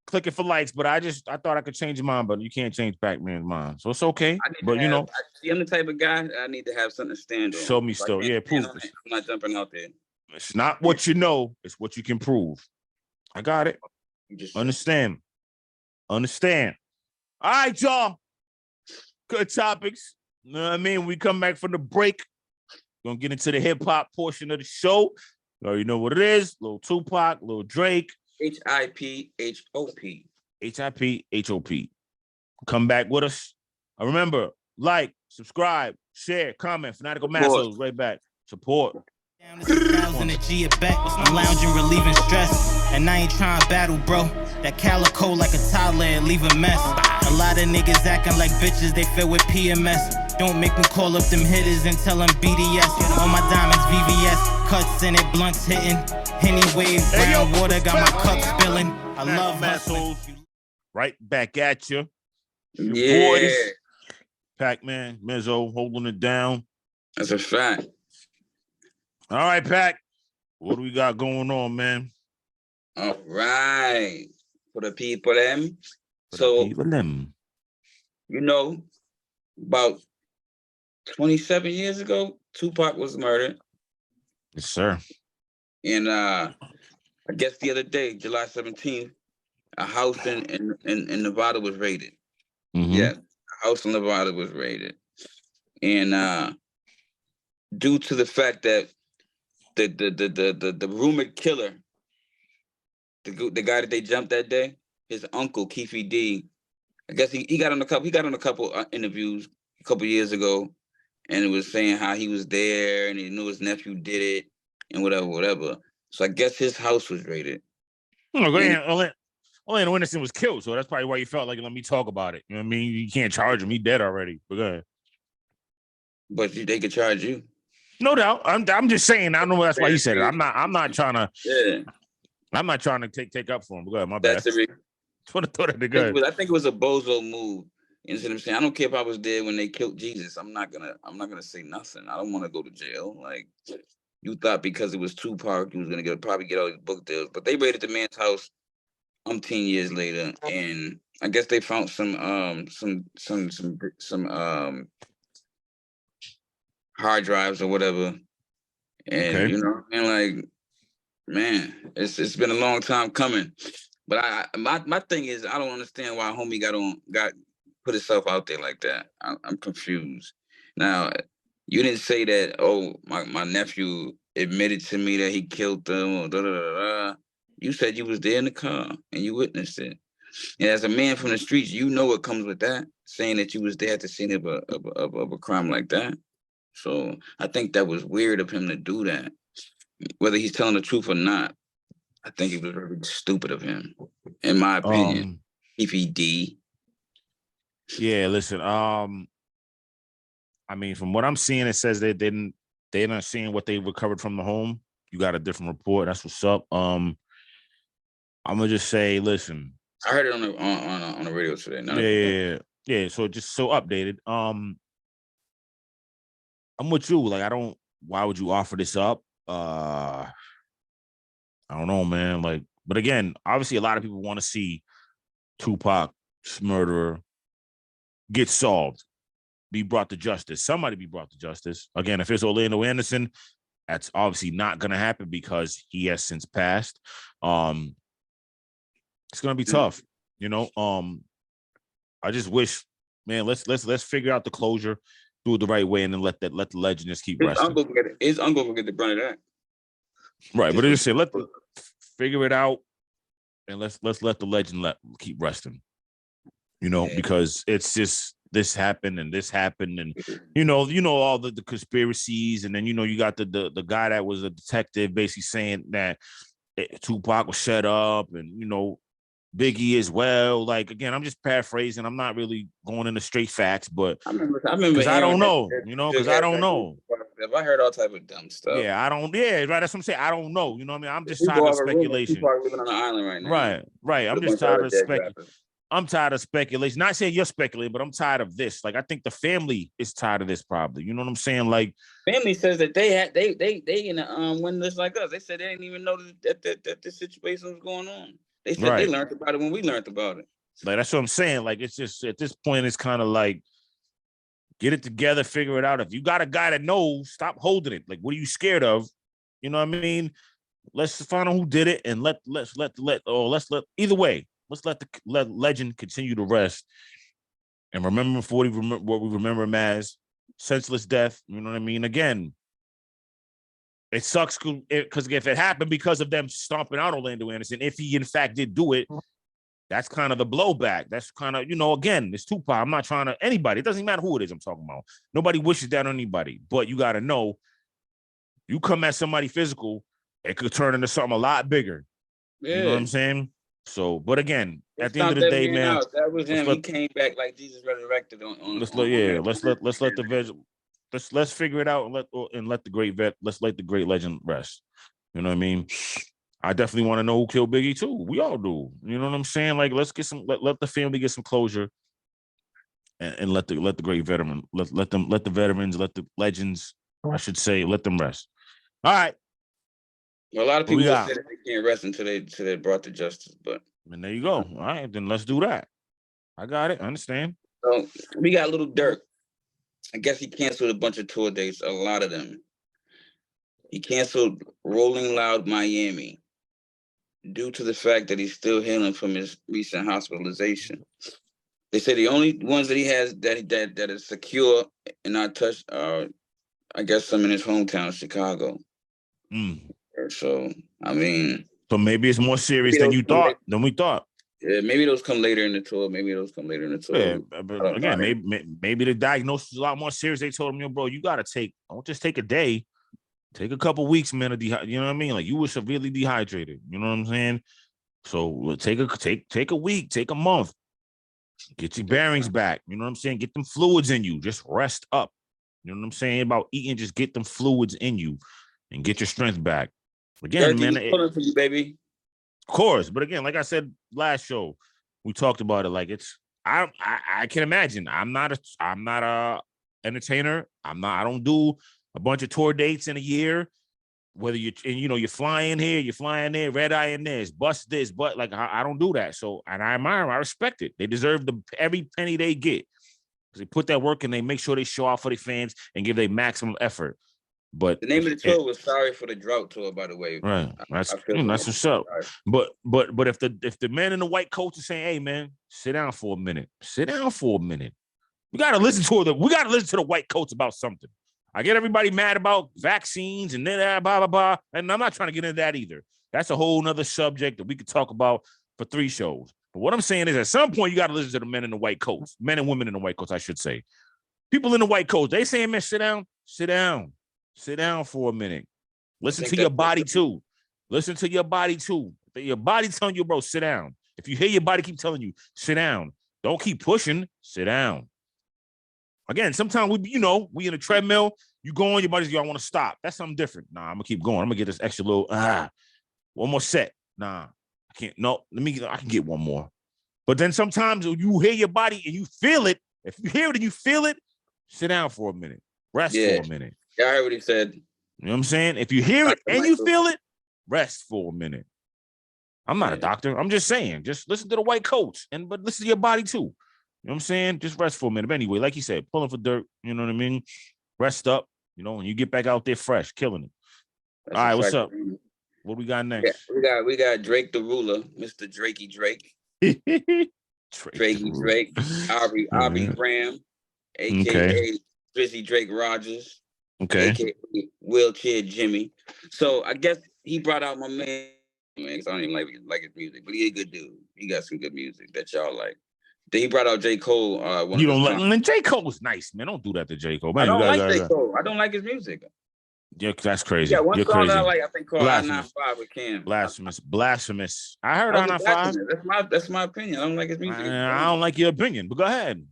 clicking for likes, but I thought I could change his mind, but you can't change Pac-Man's mind. So it's okay. But you know, I'm the type of guy I need to have something to stand on. Show me still. Yeah, prove it. I'm not jumping out there. It's not what you know, it's what you can prove. I got it. Understand. All right, y'all. Good topics. You know what I mean? When we come back from the break, we're gonna get into the hip-hop portion of the show. You already know what it is. Little Tupac, little Drake. HIPHOP. HIPHOP. Come back with us. Remember, like, subscribe, share, comment. Fanatical Massholes, right back. Support. Down to 6,000 a G at back. I'm lounging, relieving stress. And I ain't trying to battle, bro. That calico like a toddler, leave a mess. A lot of niggas acting like bitches, they filled with PMS. Don't make me call up them hitters and tell them BDS. All my diamonds VVS, cuts in it, blunts hitting. Henny wave, brown water, got my cup spilling. I love hustling. Right back at you. Yeah. Boys. Pac-Man, Mezzo holding it down. That's a fact. All right, Pac. What do we got going on, man? All right. For the people, them. You know, about 27 years ago, Tupac was murdered. Yes, sir. And I guess the other day, July 17th, a house in Nevada was raided. Mm-hmm. Yeah, a house in Nevada was raided. And due to the fact that the rumored killer, the guy that they jumped that day, his uncle Keefe D, I guess he got on a couple interviews a couple years ago, and it was saying how he was there and he knew his nephew did it and whatever. So I guess his house was raided. Orlando Anderson was killed, so that's probably why you felt like let me talk about it. You know what I mean? You can't charge him; he dead already. But go ahead. But they could charge you. No doubt. I'm just saying. I don't know that's why you said it. I'm not trying to. Yeah. I'm not trying to take up for him. But go ahead, my bad. That's the reason. I think it was a bozo move. You know what I'm saying? I don't care if I was there when they killed Jesus. I'm not gonna say nothing. I don't want to go to jail. Like you thought because it was Tupac, you was gonna probably get all these book deals. But they raided the man's house 10 years later, and I guess they found some hard drives or whatever. And you know, and like, man, it's been a long time coming. But my thing is, I don't understand why homie got put himself out there like that. I'm confused. Now, you didn't say that. Oh, my nephew admitted to me that he killed them. Or da da da da. You said you was there in the car and you witnessed it. And as a man from the streets, you know what comes with that. Saying that you was there at the scene of a crime like that. So I think that was weird of him to do that. Whether he's telling the truth or not, I think it was very stupid of him, in my opinion. If he did. Yeah, listen. I mean, from what I'm seeing, it says they're not seeing what they recovered from the home. You got a different report. That's what's up. I'm gonna just say, listen. I heard it on the radio today. Yeah. So just so updated. I'm with you. Like, why would you offer this up? I don't know, man. Like, but again, obviously a lot of people want to see Tupac's murderer get solved, be brought to justice. Somebody be brought to justice. Again, if it's Orlando Anderson, that's obviously not going to happen because he has since passed. It's going to be tough, you know. I just wish, man, let's figure out the closure, do it the right way, and then let the legend just keep resting. His uncle will get the brunt of that. Right, but just say figure it out, and let's let the legend keep resting. you know, because it's just this happened and you know all the conspiracies, and then you know you got the guy that was a detective basically saying that Tupac was shut up, and you know Biggie as well. Like again, I'm just paraphrasing. I'm not really going into straight facts, but I remember because I don't hearing know, you know, because I don't know. I heard all type of dumb stuff. Yeah, I don't. Yeah, right. That's what I'm saying. I don't know. You know what I mean? I'm just People tired of have a rumor speculation. Tupac living on an island right now. Right. I'm With a just bunch of tired other of dead rappers. I'm tired of speculation. Not saying you're speculating, but I'm tired of this. Like I think the family is tired of this probably. You know what I'm saying? Like family says that they in a win list like us. They said they didn't even know that this situation was going on. They said they learned about it when we learned about it. Like that's what I'm saying. Like it's just at this point, it's kind of like get it together, figure it out. If you got a guy that knows, stop holding it. Like, what are you scared of? You know what I mean? Let's find out who did it and let's let either way, let's let the legend continue to rest and remember what we remember him as senseless death. You know what I mean? Again, it sucks because if it happened because of them stomping out Orlando Anderson, if he in fact did do it, that's kind of the blowback. That's kind of, you know, again, it's Tupac. I'm not trying to anybody. It doesn't matter who it is I'm talking about. Nobody wishes that on anybody. But you got to know, you come at somebody physical, it could turn into something a lot bigger. Yeah. You know what I'm saying? So, but again, at the end of the day, man, that was him. He came back like Jesus resurrected on. Let's figure it out and let the great legend rest. You know what I mean? I definitely want to know who killed Biggie too. We all do. You know what I'm saying? Like, let's get let the family get some closure, and let the great veteran let the veterans, let the legends, I should say, let them rest. All right. Well, a lot of people say that they can't rest until they brought to justice. But and there you go. All right, then let's do that. I got it. I understand. So we got Little Dirk. I guess he canceled a bunch of tour dates. A lot of them. He canceled Rolling Loud Miami due to the fact that he's still healing from his recent hospitalization. They say the only ones that he has that is secure and not touched are, I guess, some in his hometown, Chicago. So, I mean... So maybe it's more serious than we thought. Yeah, maybe those come later in the tour. Yeah, but again, maybe the diagnosis is a lot more serious. They told him, yo, bro, you got to don't just take a day. Take a couple weeks, man, you know what I mean? Like, you were severely dehydrated. You know what I'm saying? So take a week, take a month. Get your bearings back. You know what I'm saying? Get them fluids in you. Just rest up. You know what I'm saying about eating? Just get them fluids in you and get your strength back. Again, man, pulling for you, baby. Of course, but again, like I said last show, we talked about it. Like I can imagine. I'm not a entertainer. I don't do a bunch of tour dates in a year. Whether you're flying here, you're flying there, red eye in this, bust this, but like I don't do that. So, and I admire them, I respect it. They deserve every penny they get because they put that work and they make sure they show out for their fans and give their maximum effort. But the name of the tour was Sorry for the Drought Tour, by the way. Right. That's what's up. But if the man in the white coats is saying, hey man, sit down for a minute. We gotta listen to the white coats about something. I get everybody mad about vaccines and then blah blah blah. And I'm not trying to get into that either. That's a whole nother subject that we could talk about for 3 shows. But what I'm saying is at some point you got to listen to the men in the white coats, men and women in the white coats, I should say. People in the white coats, they saying, man, sit down for a minute. Listen to your body too. Your body telling you, bro, sit down. If you hear your body keep telling you, sit down. Don't keep pushing, sit down. Again, sometimes we in a treadmill, you go on, your body's I want to stop. That's something different. Nah, I'm gonna keep going. I'm gonna get this extra little, one more set. Nah, I can't. No, I can get one more. But then sometimes you hear your body and you feel it. If you hear it and you feel it, sit down for a minute. Rest for a minute. Yeah, I heard what he said. You know what I'm saying? If you hear it and you feel it, rest for a minute. I'm not a doctor. I'm just saying, just listen to the white coats but listen to your body too. You know what I'm saying? Just rest for a minute. But anyway, like you said, pulling for dirt, you know what I mean? Rest up, and you get back out there fresh, killing it. All right, what's up? What we got next? We got Drake the Ruler, Mr. Drakey Drake. Drakey Drake. Aubrey Graham, a.k.a. Drizzy Drake Rogers. Okay. AKA Wheelchair Jimmy. So I guess he brought out my man, because I don't even like his music, but he's a good dude. He got some good music that y'all like. He brought out J. Cole. You don't like, and J. Cole was nice, man. Don't do that to J. Cole. Man, I don't like J. Cole. I don't like his music. Yeah, that's crazy. Yeah, one You're song crazy. that I like, I think called I-95 with Cam. Blasphemous. I heard I-95. That's my opinion. I don't like his music. I don't like your opinion, but go ahead.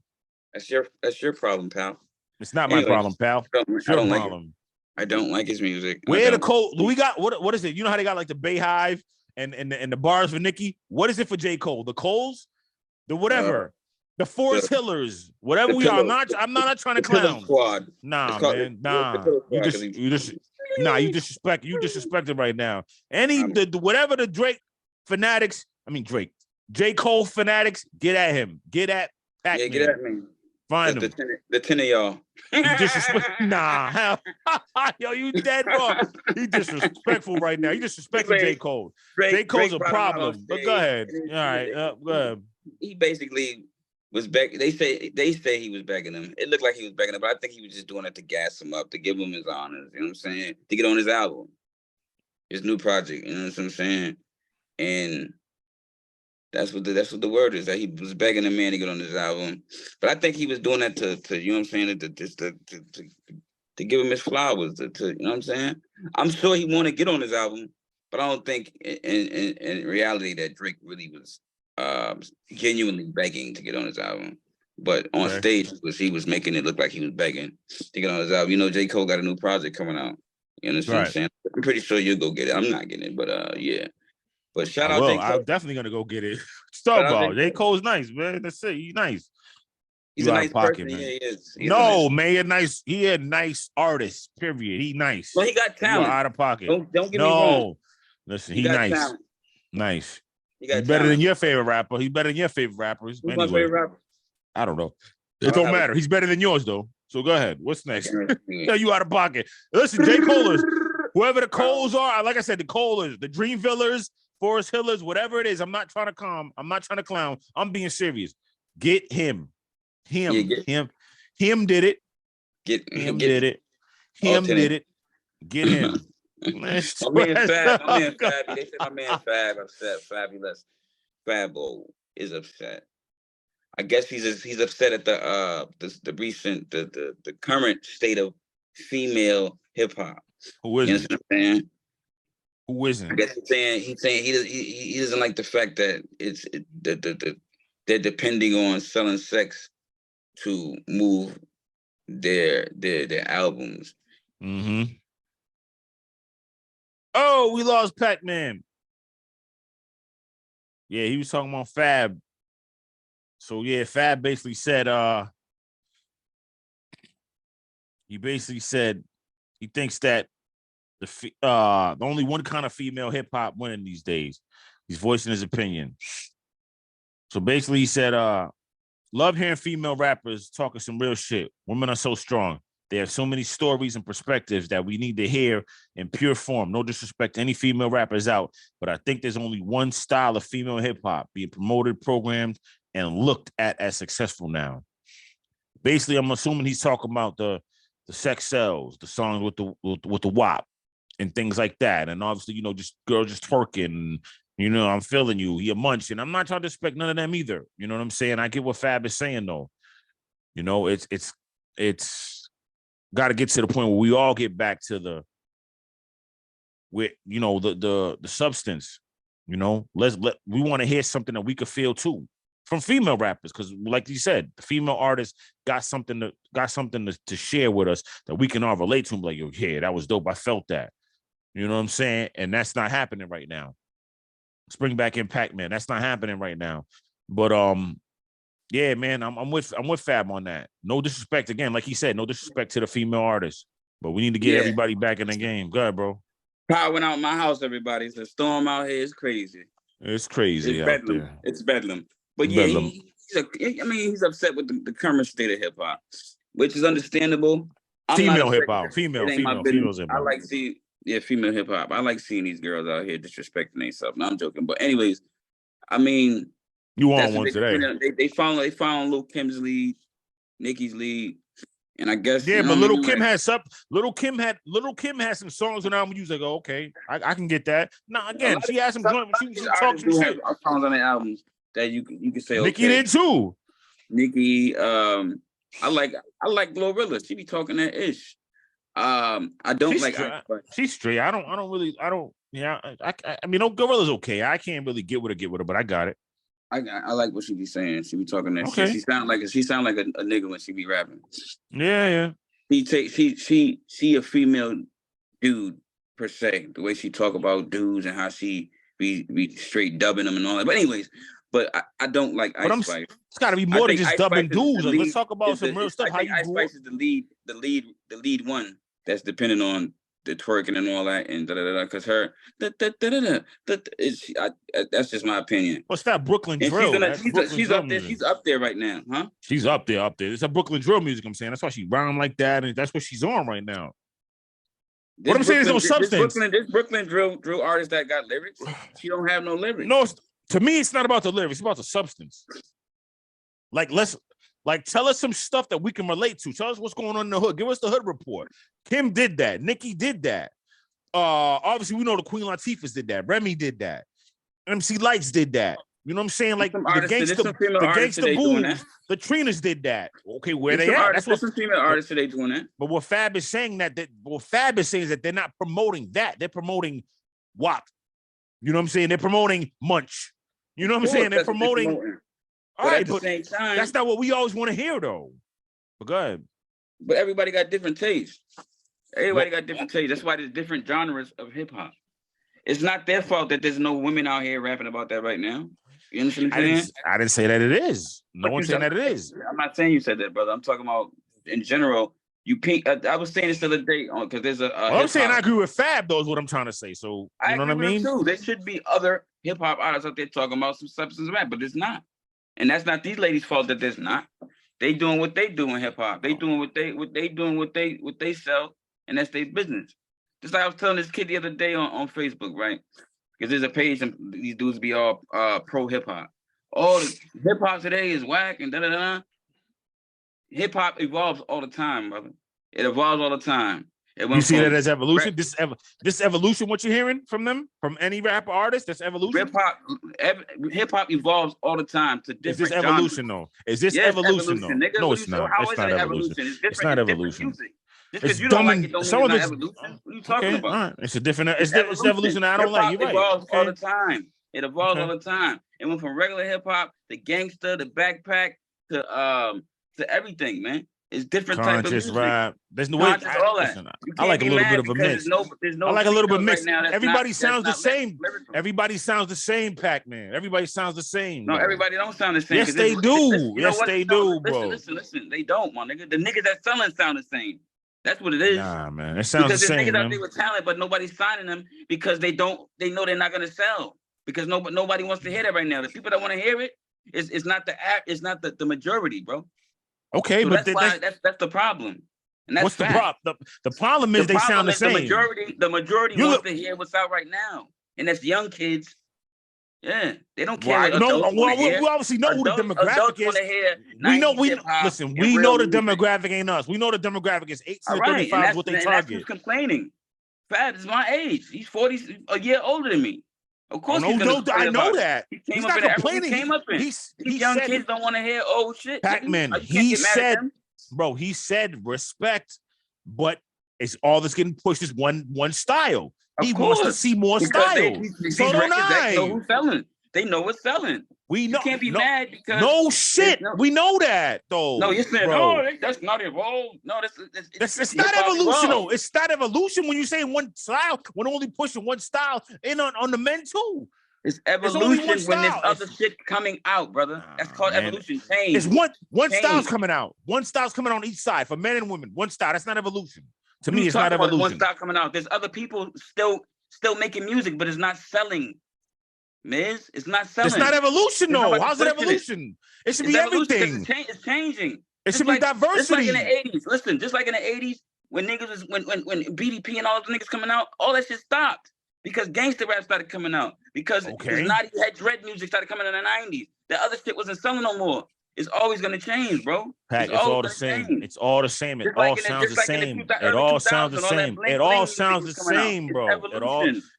That's your problem, pal. It's not my problem, pal. It's your problem. I don't like his music. Where the Cole? We got what is it? You know how they got like the Bayhive and the bars for Nicki? What is it for J. Cole? The Coles? The whatever. The Forest Hillers, whatever we are. I'm not trying to clown. Squad. Nah, man. Nah. You disrespected right now. Whatever the Drake fanatics, J. Cole fanatics, get at him. Get at Pac-Man. Yeah, get at me. Find him. The 10 of y'all. You disrespect. Nah. Yo, you dead wrong. You disrespectful right now. You disrespecting J. Cole. J. Cole's a problem. But go ahead. All right. Go ahead. He basically was back. They say he was begging him. It looked like he was begging him, but I think he was just doing it to gas him up, to give him his honors. You know what I'm saying? To get on his album, his new project. You know what I'm saying? And that's what the word is, that he was begging the man to get on his album. But I think he was doing that to you know what I'm saying, to give him his flowers. To you know what I'm saying? I'm sure he wanted to get on his album, but I don't think in reality that Drake really was genuinely begging to get on his album. But on stage, he was making it look like he was begging to get on his album. You know, J. Cole got a new project coming out. You understand what I'm saying? I'm pretty sure you'll go get it. I'm not getting it, but yeah. But shout out J. Cole. I'm definitely gonna go get it. Stop ball. J. Cole's nice, man. That's it. He's nice. He's a nice person. Man. Yeah, he is. He a nice artist. Period. He nice. Well, he got talent. Out of pocket. Don't get me wrong. Listen, he nice. Talent. Nice. He's better talent. than your favorite rapper. He's better than your favorite rappers. Who's my favorite rapper? I don't know. It don't matter. He's better than yours though. So go ahead. What's next? You out of pocket. Listen, J. Cole is whoever the Coles are. Like I said, the Coles, the Dreamvillers, Forest Hillers, whatever it is. I'm not trying to clown. I'm being serious. Get him. Him did it. Him did it. Get him. Get him. My man Fab. They said my man Fab upset. Fabulous. Fabo is upset. I guess he's upset at the recent the current state of female hip hop. Who isn't? You know what I'm saying? Who isn't? I guess he's saying he doesn't like the fact that they're depending on selling sex to move their albums. Mm-hmm. Oh, we lost Pac-Man. Yeah, he was talking about Fab. So yeah, Fab basically said he thinks that the only one kind of female hip hop winning these days. He's voicing his opinion. So basically he said love hearing female rappers talking some real shit. Women are so strong. They have so many stories and perspectives that we need to hear in pure form. No disrespect to any female rappers out, but I think there's only one style of female hip hop being promoted, programmed, and looked at as successful now. Basically, I'm assuming he's talking about the sex sells, the songs with the WAP and things like that. And obviously, you know, just girls just twerking, you know, I'm feeling you, you're munching. I'm not trying to respect none of them either. You know what I'm saying? I get what Fab is saying though. You know, it's got to get to the point where we all get back to the substance. You know, we want to hear something that we could feel too from female rappers, because like you said, the female artists got something to share with us that we can all relate to. Like, yo, yeah, that was dope. I felt that. You know what I'm saying? And that's not happening right now. Spring back in Pac-Man. That's not happening right now. But yeah, man, I'm with Fab on that. No disrespect, again, like he said, no disrespect to the female artists, but we need to get everybody back in the game. Go ahead, bro. Power went out my house, everybody. It's a storm out here. It's crazy. It's crazy out there. It's bedlam. But yeah, he's upset with the current state of hip hop, which is understandable. Female hip hop, females hip hop. I like female hip hop. I like seeing these girls out here disrespecting themselves. No, I'm joking. But anyways, I mean, you on one today? They found Lil Kim's lead, Nicki's lead, and I guess but Lil Kim had some. Lil Kim had some songs on the album. You was like, oh, okay, I can get that. Now again, she had some joint when she was talking shit. Songs on the albums that you can say. Nicki did too. Nicki, I like Glorilla. She be talking that ish. I don't She's like straight. Ice Spice. She's straight. I don't. Yeah, I mean, no, Gorilla's okay. I can't really get with her, but I got it. I like what she be saying. She be talking that Okay. shit. She sound like a nigga when she be rapping. Yeah. She a female dude per se. The way she talk about dudes and how she be straight dubbing them and all that. But anyways, I don't like Ice Spice. It's got to be more than just Ice dubbing Spice dudes. Let's talk about some real stuff. I think Ice Spice is the lead one that's depending on the twerking and all that and because her that's just my opinion. What's that Brooklyn drill? She's up there right now, huh? She's up there. It's a Brooklyn drill music. I'm saying that's why she rhyme like that, and that's what she's on right now. What I'm saying is no substance. This Brooklyn drill artist that got lyrics, she don't have no lyrics. No, to me, it's not about the lyrics. It's about the substance. Tell us some stuff that we can relate to. Tell us what's going on in the hood. Give us the hood report. Kim did that. Nicki did that. Obviously, we know the Queen Latifahs did that. Remy did that. MC Lights did that. You know what I'm saying? Like the gangsta boom, the Trinas did that. Okay, where they at? That's what some female artists today doing that. But what Fab is saying is that they're not promoting that. They're promoting WAP. You know what I'm saying? They're promoting Munch. You know what I'm saying? They're promoting. All right, but at the same time, that's not what we always want to hear, though. But go ahead. But everybody got different tastes. That's why there's different genres of hip hop. It's not their fault that there's no women out here rapping about that right now. You understand what I'm saying? I didn't say that it is. No one's saying that it is. I'm not saying you said that, brother. I'm talking about in general. I was saying this the other day because there's I'm saying I agree with Fab, though, is what I'm trying to say. So you know what I mean? Too. There should be other hip hop artists out there talking about some substance rap, but there's not. And that's not these ladies' fault that there's not. They doing what they do in hip hop. They doing what they sell, and that's their business. Just like I was telling this kid the other day on Facebook, right? Because there's a page and these dudes be all pro hip hop. All the hip hop today is whack and da. Hip hop evolves all the time, brother. It evolves all the time. You see that as evolution? This evolution, what you're hearing from them, from any rapper artist, that's evolution? Hip hop evolves all the time to different. Is this evolution, though? Is this evolution, though? Nigga, no, it's not. It's not evolution. It's not evolution. Just because you don't like it, don't mean it's not evolution. What are you talking about? Right. It's a different. It's the evolution I don't like. You're right. It evolves all the time. It evolves all the time. It went from regular hip hop to gangster to backpack to everything, man. It's different type of music. Rap. There's no way. I like a little bit of a mix. I like a little bit of mix. Everybody sounds the same. Everybody sounds the same, Pac-Man. Everybody sounds the same. No, everybody don't sound the same. Yes, they do. Yes, they do, bro. Listen. They don't, my nigga. The niggas that selling sound the same. That's what it is. Nah, man. It sounds the same, man. Because there's niggas out there with talent, but nobody's signing them because they know they're not gonna sell. Because nobody wants to hear that right now. The people that want to hear it, it's not the majority, bro. Okay, so but that's the problem. And that's what's the problem? The problem is they sound the same. The majority wants to hear what's out right now, and that's young kids. Yeah, they don't care. We obviously know who the demographic is. We know the demographic ain't us. We know the demographic is 18 to 35 is what they target. That's who's complaining. Fab is my age. He's 40, a year older than me. Of course, I know that. He's not complaining. These young kids don't want to hear old shit. Pac-Man, he said respect, but it's all that's getting pushed is one style. He wants to see more style. So don't I. Know who's selling. They know what's selling. We know. You can't be mad because no shit. We know that though. No, you're saying, that's not evolved. No, it's not evolution. Though. It's not evolution when you say one style. When only pushing one style in on the men too. It's evolution when there's other shit coming out, brother. That's called evolution. Change. It's one style's coming out. One style's coming on each side for men and women. One style. That's not evolution. To me, it's not evolution. One style coming out. There's other people still making music, but it's not selling. Miz, it's not selling. It's not evolution, though. How's it evolution? It should be everything. It's changing. It should be diversity. Just like in the 80s. Listen, just like in the 80s, when niggas was when BDP and all those niggas coming out, all that shit stopped because gangster rap started coming out. Because Naughty had dread music started coming in the 90s. The other shit wasn't selling no more. It's always gonna change, bro. Pat, it's all the same. It's all the same. It all sounds the same. It all sounds the same. It all sounds the same, bro.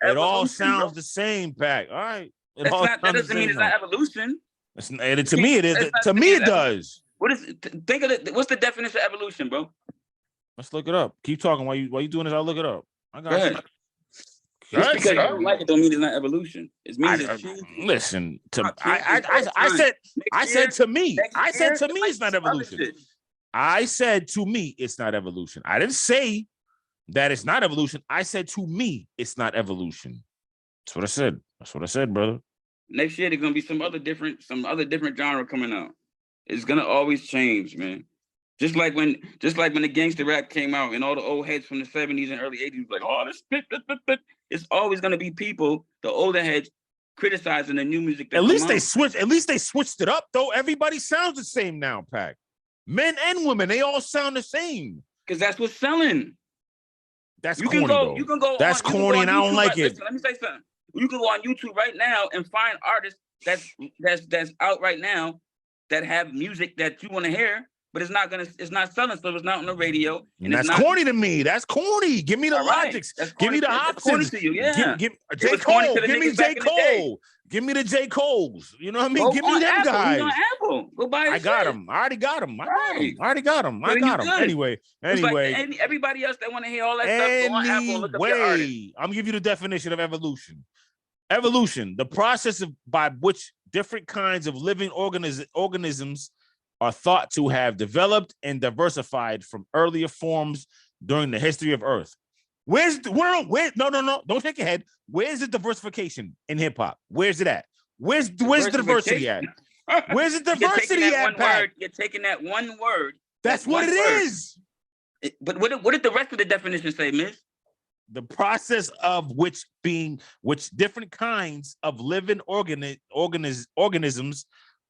It all sounds the same, Pat. All right. That doesn't mean it's not evolution. To me, it is. To me, it does. What is? Think of it. What's the definition of evolution, bro? Let's look it up. Keep talking while you doing this. I'll look it up. I got Go ahead. you. Just because you don't like it don't mean it's not evolution. It means it's changing. Listen, I said to me it's not evolution. I said to me it's not evolution. I didn't say that it's not evolution. I said to me it's not evolution. That's what I said. That's what I said, brother. Next year there's gonna be some other different genre coming out. It's gonna always change, man. Just like when the gangster rap came out and all the old heads from the 70s and early 80s were like, oh, this. It's always gonna be people, the older heads, criticizing the new music. At least they switched it up though. Everybody sounds the same now, Pac. Men and women, they all sound the same. Because that's what's selling. That's corny, though. You can go. That's corny, and I don't like it. Listen, let me say something. You can go on YouTube right now and find artists that's out right now that have music that you want to hear. But it's not selling, so it's not on the radio. And that's corny to me. That's corny. Give me the Logics. Give me the Hobsons. Give J. Cole. Give me J. Cole. Give me the J. Coles. You know what I mean? Give me them guys. Go buy I got them. I already got them. I already got them. Anyway. Like everybody else that want to hear all that stuff, go on Apple, look up your artist. I'm gonna give you the definition of evolution. Evolution, the process by which different kinds of living organisms are thought to have developed and diversified from earlier forms during the history of Earth. Where's no, don't shake your head. Where's the diversification in hip hop? Where's it at? Where's the diversity at? Where's the diversity at, Pat? You're taking that one word. That's what it is. But what did the rest of the definition say, Miss? The process of which different kinds of living organisms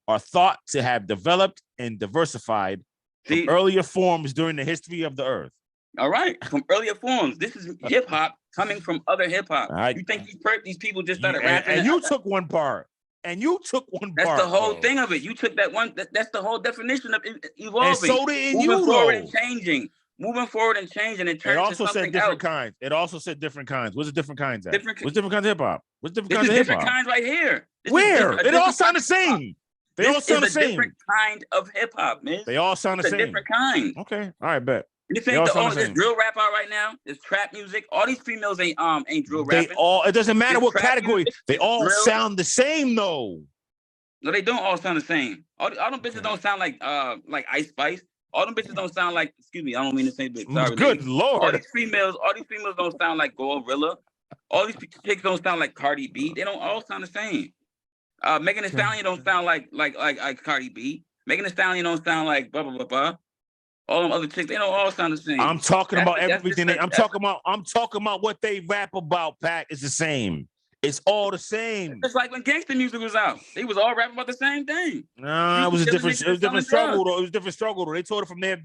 are thought to have developed and diversified from earlier forms during the history of the Earth. All right, from earlier forms. This is hip hop coming from other hip hop. You think these people just started rapping? And you took one part. That's the whole thing of it. You took that one. That's the whole definition of evolving. And so did moving forward and changing. Moving forward and changing. It also said different kinds. It also said different kinds. What's the different kinds at? What's different kinds of hip hop? What's different kinds of hip hop? Different kinds right here. Where? It all sound the same. They all sound the same. Different kind of hip hop, man. They all sound the same. Different kind. Okay. All right, bet. You think this drill rap out right now? This trap music. All these females ain't drill rapping. It doesn't matter what category. They all sound the same though. No, they don't all sound the same. All them bitches don't sound like Ice Spice. All them bitches don't sound like. Excuse me, I don't mean to say bitch. Sorry. Good Lord. All these females don't sound like Gorilla. All these chicks don't sound like Cardi B. They don't all sound the same. Megan Thee Stallion don't sound like Cardi B. Megan Thee Stallion don't sound like blah blah blah blah. All them other chicks, they don't all sound the same. I'm talking about everything. I'm talking about what they rap about, Pat. It's the same. It's all the same. It's like when gangster music was out. They was all rapping about the same thing. Nah, it was a different struggle though. It was a different struggle though. They told it from their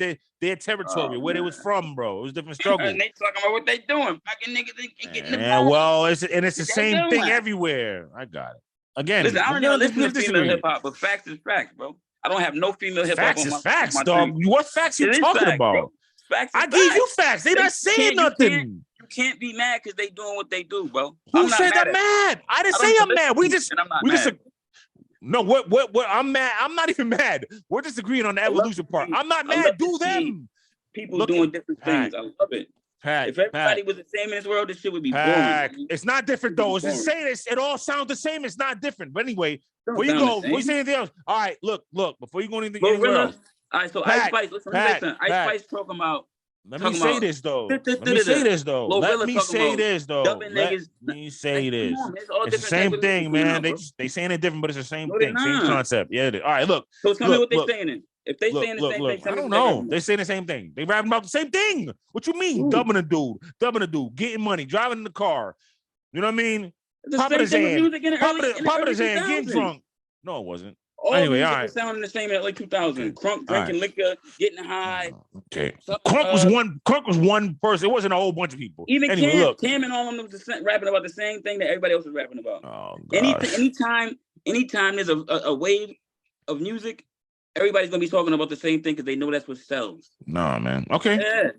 territory, where they was from, bro. It was a different struggle. And they talking about what they doing. Fucking niggas ain't getting the ball. Well, it's the same thing everywhere. I got it. Again, listen, I don't even listen to female hip hop, but facts is facts, bro. I don't have no female hip hop on my facts, dog. What facts you talking about? Facts. I give you facts. They not saying nothing. You can't be mad because they doing what they do, bro. Who said I'm mad? I didn't say I'm mad. We just no. What? I'm mad. I'm not even mad. We're just agreeing on the evolution part. I'm not mad. Do them. People doing different things. I love it. If everybody was the same in this world, this shit would be boring. It's not different though. It's the same. It all sounds the same. It's not different. But anyway, before you go, before you say anything else, all right, look. Before you go anything else, all right. So Ice Spice, listen. Ice Spice talking about. Let me say this though. Let me say this though. It's the same thing, man. They saying it different, but it's the same thing, same concept. Yeah. All right, look. So tell me what they're saying. If they saying the same thing, I don't know. They saying the same thing. They rapping about the same thing. What you mean? Dubbing a dude, getting money, driving in the car. You know what I mean? Popping his hand, getting drunk. No, it wasn't. Anyway, all right. Sounding the same in like 2000. Crunk drinking liquor, getting high. Okay. Crunk was one person. It wasn't a whole bunch of people. Even Cam and all of them was rapping about the same thing that everybody else was rapping about. Oh, anytime there's a wave of music, everybody's gonna be talking about the same thing because they know that's what sells. Nah, man. Okay. Yeah.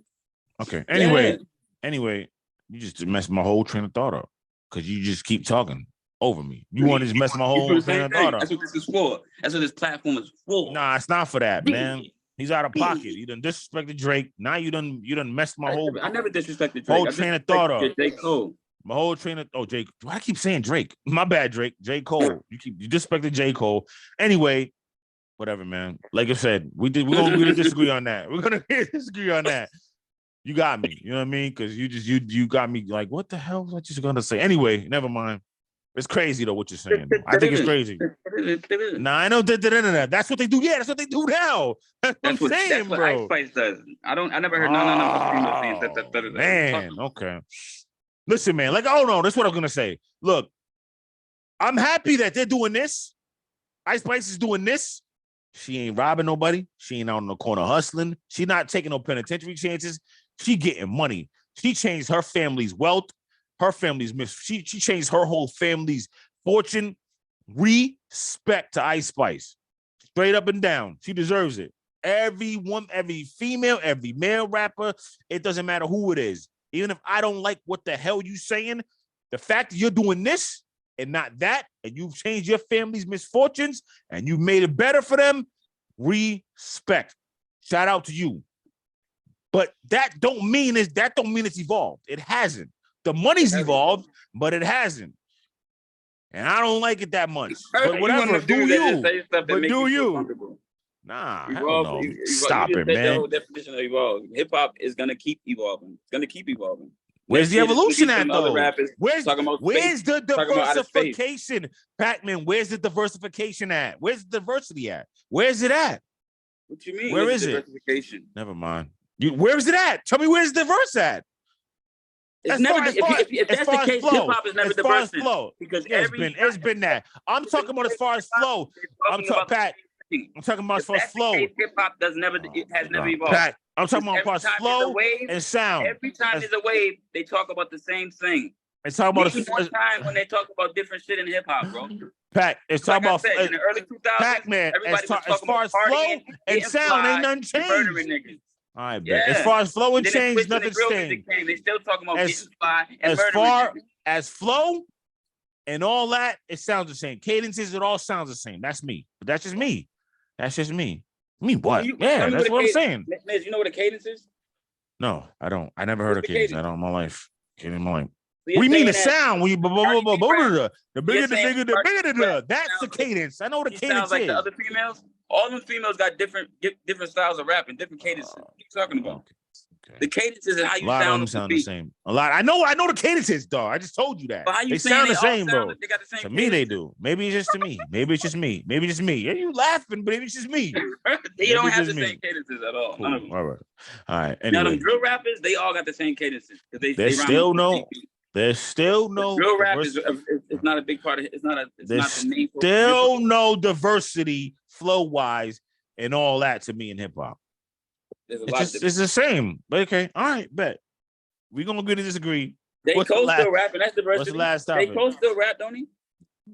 Okay. Anyway, you just messed my whole train of thought up because you just keep talking over me. You want to just mess my You feel whole the same train of thing. thought up. That's what this is for. That's what this platform is for. Nah, it's not for that, man. He's out of pocket. You done disrespected Drake. Now you done messed my whole I never disrespected Drake. whole train of thought up. J. Cole. My whole train of Jake. Why I keep saying Drake? My bad, Drake. J. Cole. You disrespected J. Cole. Anyway, whatever, man. Like I said, we're gonna disagree on that. We're gonna disagree on that. You got me. You know what I mean? Because you got me like, what the hell was I just gonna say? Anyway, never mind. It's crazy though what you're saying. I think it's crazy. Nah, I know that. That's what they do. Yeah, that's what they do now. That's what I'm saying, that's what bro. Ice Spice does. I never heard no. Man, okay. Listen, man. Like, oh no, that's what I'm gonna say. Look, I'm happy that they're doing this. Ice Spice is doing this. She ain't robbing nobody. She ain't out on the corner hustling. She not taking no penitentiary chances. She getting money. She changed her family's wealth. Her family's she changed her whole family's fortune. Respect to Ice Spice. Straight up and down. She deserves it. Everyone, every female, every male rapper, it doesn't matter who it is. Even if I don't like what the hell you saying, the fact that you're doing this and not that, and you've changed your family's misfortunes and you made it better for them, respect. Shout out to you. But that don't mean it's evolved. It hasn't. The money's evolved, but it hasn't. And I don't like it that much. But whatever, do you. But do you. Nah, hell no. Stop it, man. The whole definition of evolve. Hip hop is gonna keep evolving. It's gonna keep evolving. Where's the evolution at, though? Where's the diversification, Pac-Man? Where's the diversification at? Where's the diversity at? Where's it at? What you mean? Where is it? Never mind. Where is it at? Tell me where's the diverse at? It's never. If that's the case, hip hop is never diverse. Because it's been that. I'm talking about as far as flow. I'm talking, Pat. I'm talking about as far as flow. Hip hop has never evolved. Pat, I'm talking about as far as flow and sound. Every time there's a wave, they talk about the same thing. It's talking about one time when they talk about different shit in hip hop, bro. Pat, it's talking about in the early 2000s. Pac-Man, as far as flow and sound, ain't nothing changed. All right, bet. As far as flow and change, nothing's changed. They still talking about getting fly and as far as flow and all that, it sounds the same. Cadences, it all sounds the same. That's me. But that's just me. That's just me. Me what? That's what I'm saying. Liz, you know what a cadence is? No, I don't. I never heard of cadence. I don't in my life. In my life. What do you mean the sound? When you the bigger, that's the cadence. I know what a cadence sounds like is. The other females. All them females got different styles of rapping, different cadences. What are you talking about? Okay. The cadences and how you sound. A lot of them sound the same. A lot. I know the cadences, dog. I just told you that. But how you they sound the same, bro. They got the same to me, they do. Maybe it's just to me. Maybe it's just me. Maybe it's just me. Yeah, you laughing, but maybe it's just me. They don't have the same cadences at all. Cool. All right. Anyway. Now, them drill rappers, they all got the same cadences. There's still no drill rap is not a big part of it. It's not the main. Still no diversity flow wise and all that to me in hip hop. It's the same. But okay, all right, bet. We're gonna agree to disagree. J. Cole still rapping. That's diversity. What's the last topic? J. Cole still rap, don't he?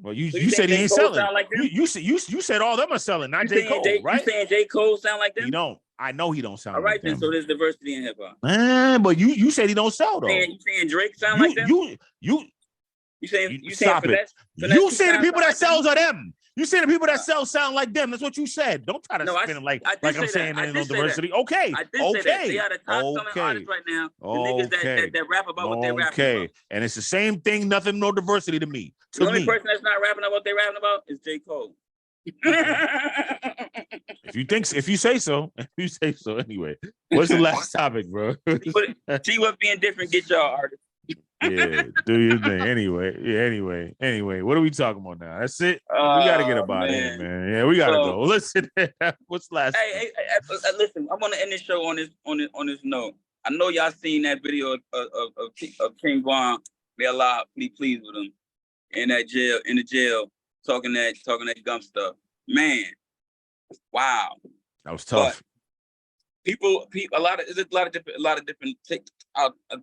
Well, you said he ain't selling. Like you said all them are selling, not J. Cole, right? You saying J. Cole sound like them? He don't. I know he don't sound. All right, like then. them. So there's diversity in hip hop. But you said he don't sell though. You saying Drake sound like them? You saying stop it. You say the people that sells are them. You say the people that sell sound like them. That's what you said. Don't try to spin them like I'm saying there's no diversity. Okay. I did say that. They are the top selling artists right now. The niggas that rap about what they rap about. Okay. And it's the same thing, nothing, no diversity to me. The only person that's not rapping about what they rapping about is J. Cole. If you say so anyway. What's the last topic, bro? See what being different get y'all artists. Yeah, do your thing. Anyway. What are we talking about now? That's it. We gotta get up out of here, man. Yeah, we gotta go. Listen, what's last? Hey, listen. I want to end this show on this note. I know y'all seen that video of King Von. May Allah be pleased with him in the jail, talking that gum stuff. Man, wow, that was tough. But a lot of different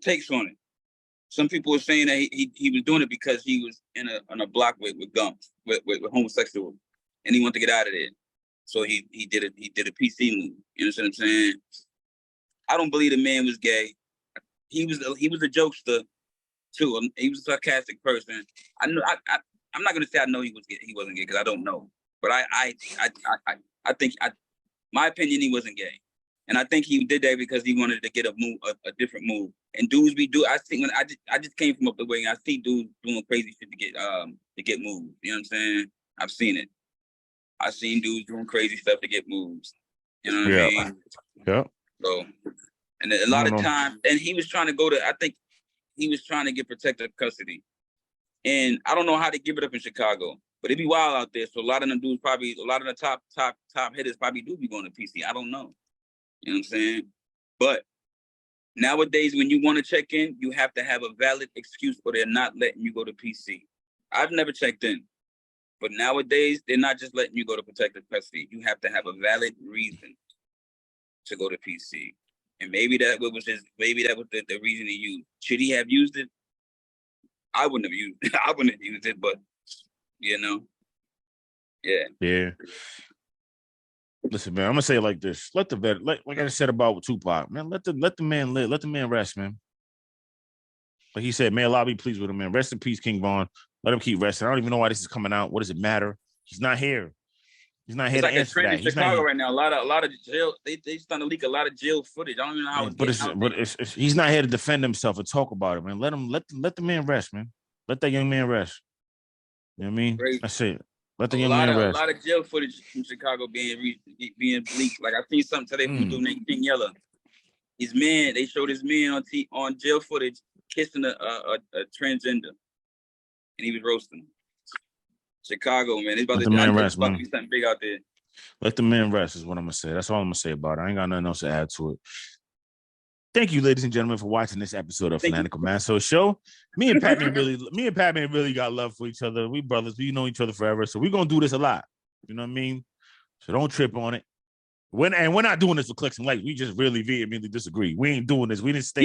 takes on it. Some people were saying that he was doing it because he was in a block with gums with homosexual, and he wanted to get out of there. So he did a PC move. You know what I'm saying? I don't believe the man was gay. He was a jokester too. He was a sarcastic person. I I'm not gonna say I know he wasn't gay because I don't know. But I think my opinion, he wasn't gay. And I think he did that because he wanted to get a different move. And dudes I see when I just came from up the way, and I see dudes doing crazy shit to get moves. You know what I'm saying? I've seen it. I've seen dudes doing crazy stuff to get moves. You know what I mean? Yeah. So, and a lot of times, and he was trying to I think he was trying to get protective custody. And I don't know how to give it up in Chicago, but it'd be wild out there. So a lot of them dudes a lot of the top hitters probably do be going to PC. I don't know. You know what I'm saying? But nowadays, when you want to check in, you have to have a valid excuse or they're not letting you go to PC. I've never checked in. But nowadays, they're not just letting you go to protective custody. You have to have a valid reason to go to PC. And maybe that was the reason he used. Should he have used it? I wouldn't have used it. I wouldn't have used it, but you know. Yeah. Yeah. Listen, man, I'm gonna say it like this. Like I said about Tupac, man, let the man live, let the man rest, man. Like he said, may Allah be pleased with him, man. Rest in peace, King Von. Let him keep resting. I don't even know why this is coming out. What does it matter? He's not here. He's not here to answer that. It's like a trend in Chicago right now. A lot of jail. They starting to leak a lot of jail footage. I don't even know how. He's not here to defend himself or talk about it, man. Let the man rest, man. Let that young man rest. You know what I mean? Crazy. That's it. Let the young man rest. A lot of jail footage from Chicago being leaked. Like I seen something today from a dude named King Yella. His man, they showed his man on jail footage kissing a transgender, and he was roasting him. Chicago, man. It's about to be something big out there. Let the man rest is what I'm gonna say. That's all I'm gonna say about it. I ain't got nothing else to add to it. Thank you, ladies and gentlemen, for watching this episode of Fanatical Massholes Show. Me and Patman really got love for each other. We brothers. We know each other forever, so we're gonna do this a lot. You know what I mean? So don't trip on it. We're not doing this for clicks and likes. We just really vehemently disagree. We ain't doing this. We didn't stay.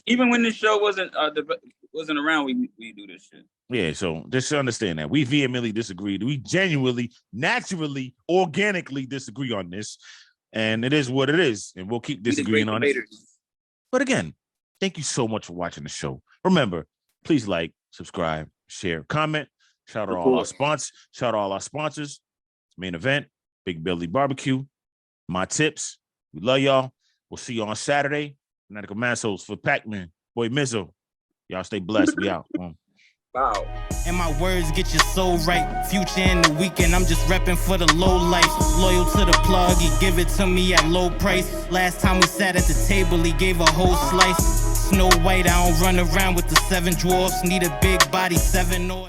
Even when this show wasn't around, we do this shit. Yeah, so just understand that we vehemently disagreed. We genuinely, naturally, organically disagree on this, and it is what it is, and we'll keep disagreeing on it. But again, thank you so much for watching the show. Remember, please like, subscribe, share, comment. Shout out all our sponsors. Shout out all our sponsors. Main Event, Big Billy Barbecue, My Tips. We love y'all. We'll see you on Saturday. Fanatical Massholes for Pac-Man. Boy Mizzo. Y'all stay blessed. We out. Wow. And my words get your soul right. Future in the weekend, I'm just repping for the low life. Loyal to the plug, he give it to me at low price. Last time we sat at the table, he gave a whole slice. Snow White, I don't run around with the 7 dwarfs. Need a big body, 7 or